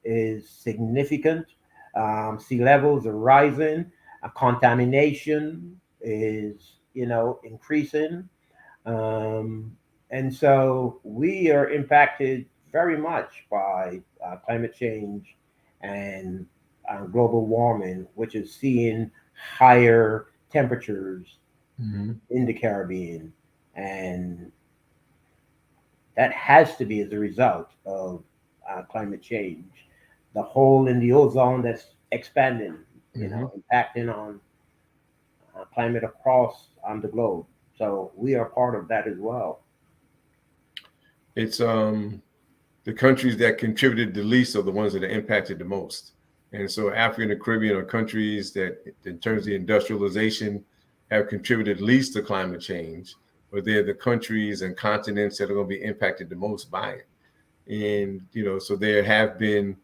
is significant. Sea levels are rising, contamination is, increasing. And so we are impacted very much by climate change and global warming, which is seeing higher temperatures Mhm. in the Caribbean. And that has to be as a result of climate change. The hole in the ozone that's expanding, Mhm. impacting on climate across the globe. So we are part of that as well. It's the countries that contributed the least are the ones that are impacted the most. And so Africa and the Caribbean are countries that, in terms of the industrialization, have contributed least to climate change, but they're the countries and continents that are going to be impacted the most by it. And so there have been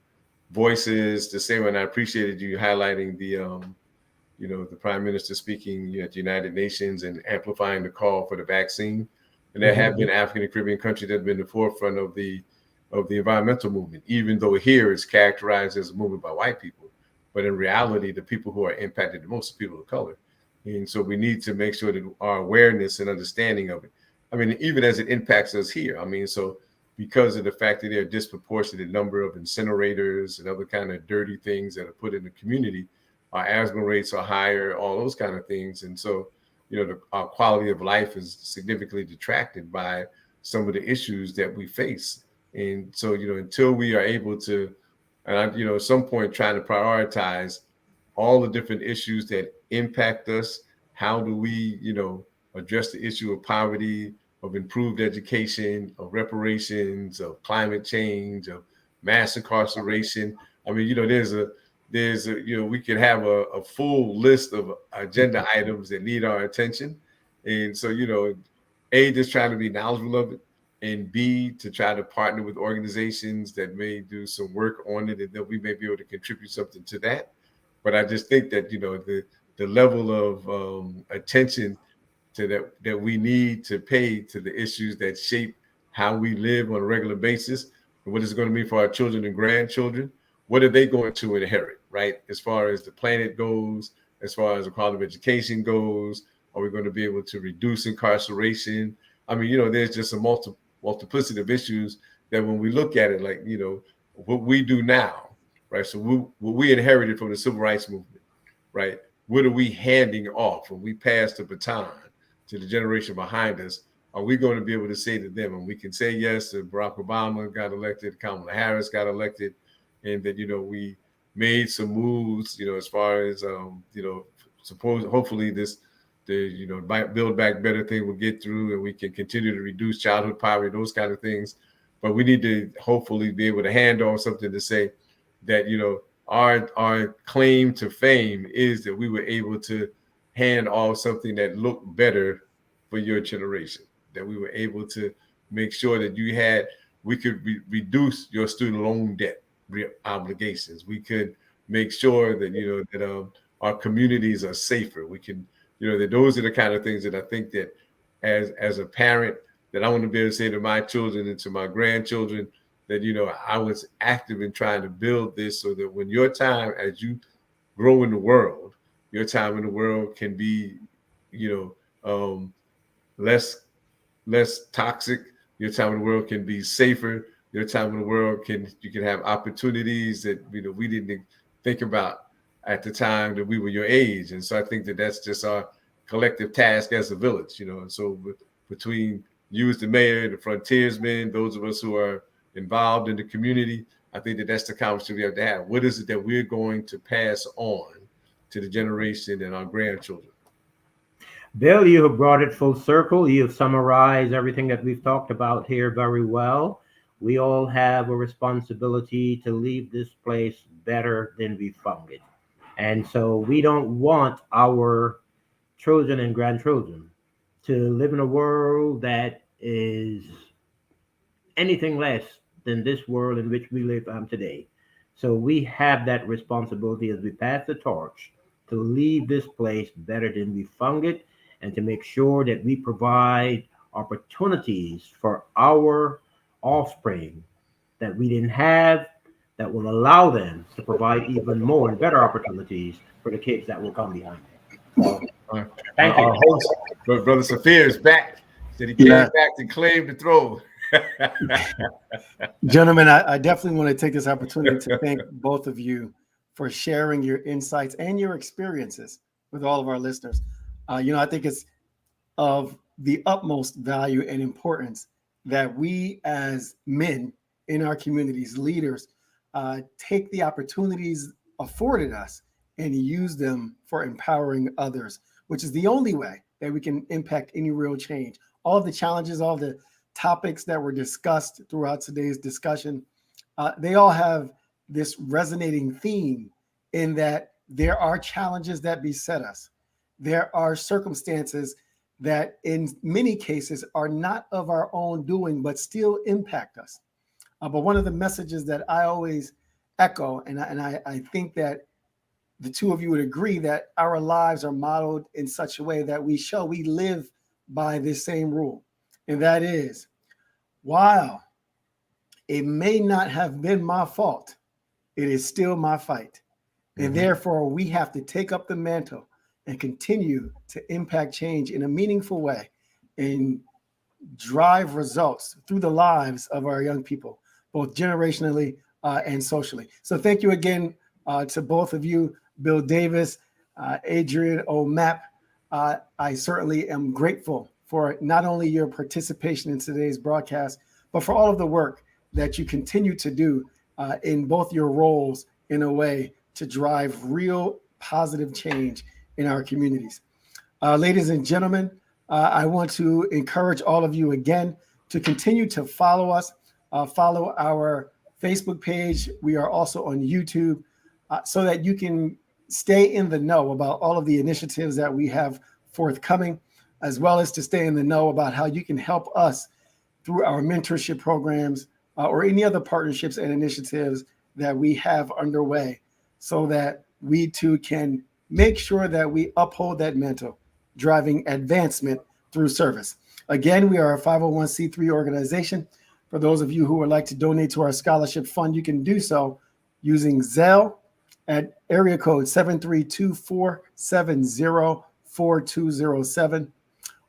voices to say, and I appreciated you highlighting the prime minister speaking at the United Nations and amplifying the call for the vaccine. And there have Mhm. been African and Caribbean countries that have been the forefront of the environmental movement, even though here it's characterized as a movement by white people. But in reality, the people who are impacted the most are people of color. And so we need to make sure that our awareness and understanding of it. I mean, even as it impacts us here. I mean, so because of the fact that there are disproportionate number of incinerators and other kind of dirty things that are put in the community, our asthma rates are higher, all those kind of things. And so, our quality of life is significantly detracted by some of the issues that we face. And so, until we are able to, and at some point trying to prioritize all the different issues that impact us, how do we, address the issue of poverty, of improved education, of reparations, of climate change, of mass incarceration. I mean, we could have a full list of agenda items that need our attention. And so, A, just trying to be knowledgeable of it, and B, to try to partner with organizations that may do some work on it and that we may be able to contribute something to that. But I just think that, the level of attention to that we need to pay to the issues that shape how we live on a regular basis and what is it going to mean for our children and grandchildren. What are they going to inherit, right? As far as the planet goes, as far as the quality of education goes, are we going to be able to reduce incarceration? I mean, there's just a multiplicity of issues that when we look at it, like, what we do now, right? So what we inherited from the civil rights movement, right? What are we handing off when we pass the baton to the generation behind us? Are we going to be able to say to them, and we can say yes, that Barack Obama got elected, Kamala Harris got elected, and that we made some moves, as far as suppose hopefully the Build Back Better thing will get through, and we can continue to reduce childhood poverty, those kind of things. But we need to hopefully be able to hand on something to say that our claim to fame is that we were able to hand off something that looked better for your generation, that we were able to make sure that we could reduce your student loan debt obligations. We could make sure that, that our communities are safer. We can, that those are the kind of things that I think that as a parent, that I want to be able to say to my children and to my grandchildren that, I was active in trying to build this so that when your time, as you grow in the world, your time in the world can be, less toxic. Your time in the world can be safer. Your time in the world you can have opportunities that we didn't think about at the time that we were your age. And so I think that that's just our collective task as a village, And so between you as the mayor, the frontiersmen, those of us who are involved in the community, I think that that's the conversation we have to have. What is it that we're going to pass on to the generation and our grandchildren? Bill, you have brought it full circle. You have summarized everything that we've talked about here very well. We all have a responsibility to leave this place better than we found it. And so we don't want our children and grandchildren to live in a world that is anything less than this world in which we live today. So we have that responsibility as we pass the torch to leave this place better than we found it, and to make sure that we provide opportunities for our offspring that we didn't have, that will allow them to provide even more and better opportunities for the kids that will come behind them. So, thank you. Our host, Brother Sophia, is back. Said he came back to claim the throne. Gentlemen, I definitely want to take this opportunity to thank both of you for sharing your insights and your experiences with all of our listeners. I think it's of the utmost value and importance that we as men in our communities, leaders, take the opportunities afforded us and use them for empowering others, which is the only way that we can impact any real change. All of the challenges, all the topics that were discussed throughout today's discussion, they all have this resonating theme in that there are challenges that beset us. There are circumstances that in many cases are not of our own doing, but still impact us. But one of the messages that I always echo, and I think that the two of you would agree, that our lives are modeled in such a way that we live by this same rule. And that is, while it may not have been my fault, it is still my fight. And therefore, we have to take up the mantle and continue to impact change in a meaningful way and drive results through the lives of our young people, both generationally and socially. So thank you again to both of you, Bill Davis, Adrian O'Map. I certainly am grateful for not only your participation in today's broadcast, but for all of the work that you continue to do in both your roles in a way to drive real positive change in our communities. Ladies and gentlemen, I want to encourage all of you again to continue to follow us, follow our Facebook page. We are also on YouTube so that you can stay in the know about all of the initiatives that we have forthcoming, as well as to stay in the know about how you can help us through our mentorship programs or any other partnerships and initiatives that we have underway, so that we too can make sure that we uphold that mantle, driving advancement through service. Again, we are a 501c3 organization. For those of you who would like to donate to our scholarship fund, you can do so using Zelle at area code 732-470-4207,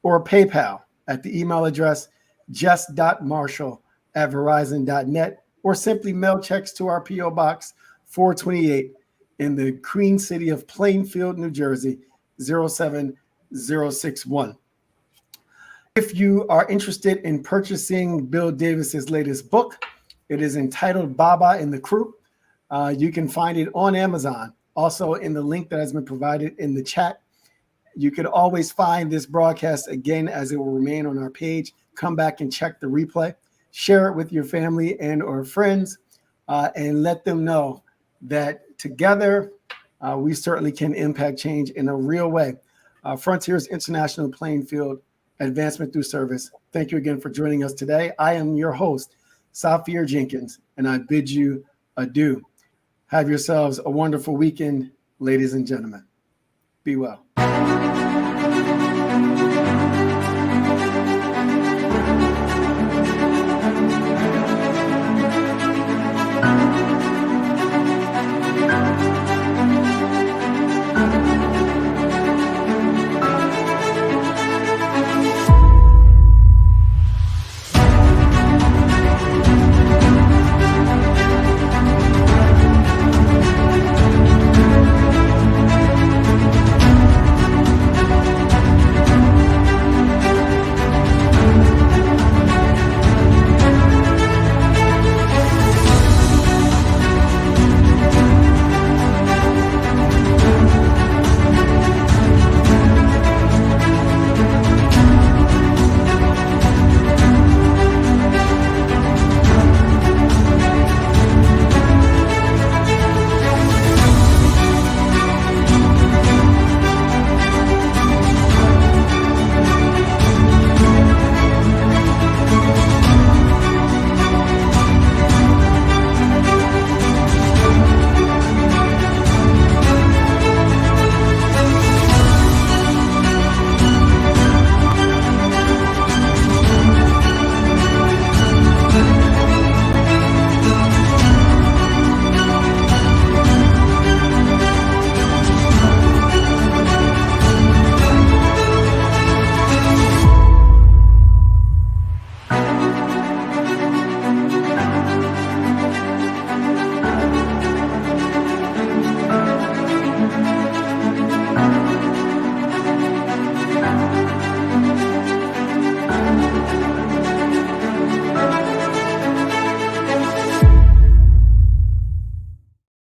or PayPal at the email address just.marshall@verizon.net, or simply mail checks to our P.O. Box 428 in the Queen City of Plainfield, New Jersey, 07061. If you are interested in purchasing Bill Davis's latest book, it is entitled Baba and the Crew. You can find it on Amazon, also in the link that has been provided in the chat. You can always find this broadcast again, as it will remain on our page. Come back and check the replay. Share it with your family and or friends, and let them know that together we certainly can impact change in a real way. Frontiers International Plainfield Advancement Through Service. Thank you again for joining us today. I am your host, Safir Jenkins, and I bid you adieu. Have yourselves a wonderful weekend, ladies and gentlemen. Be well.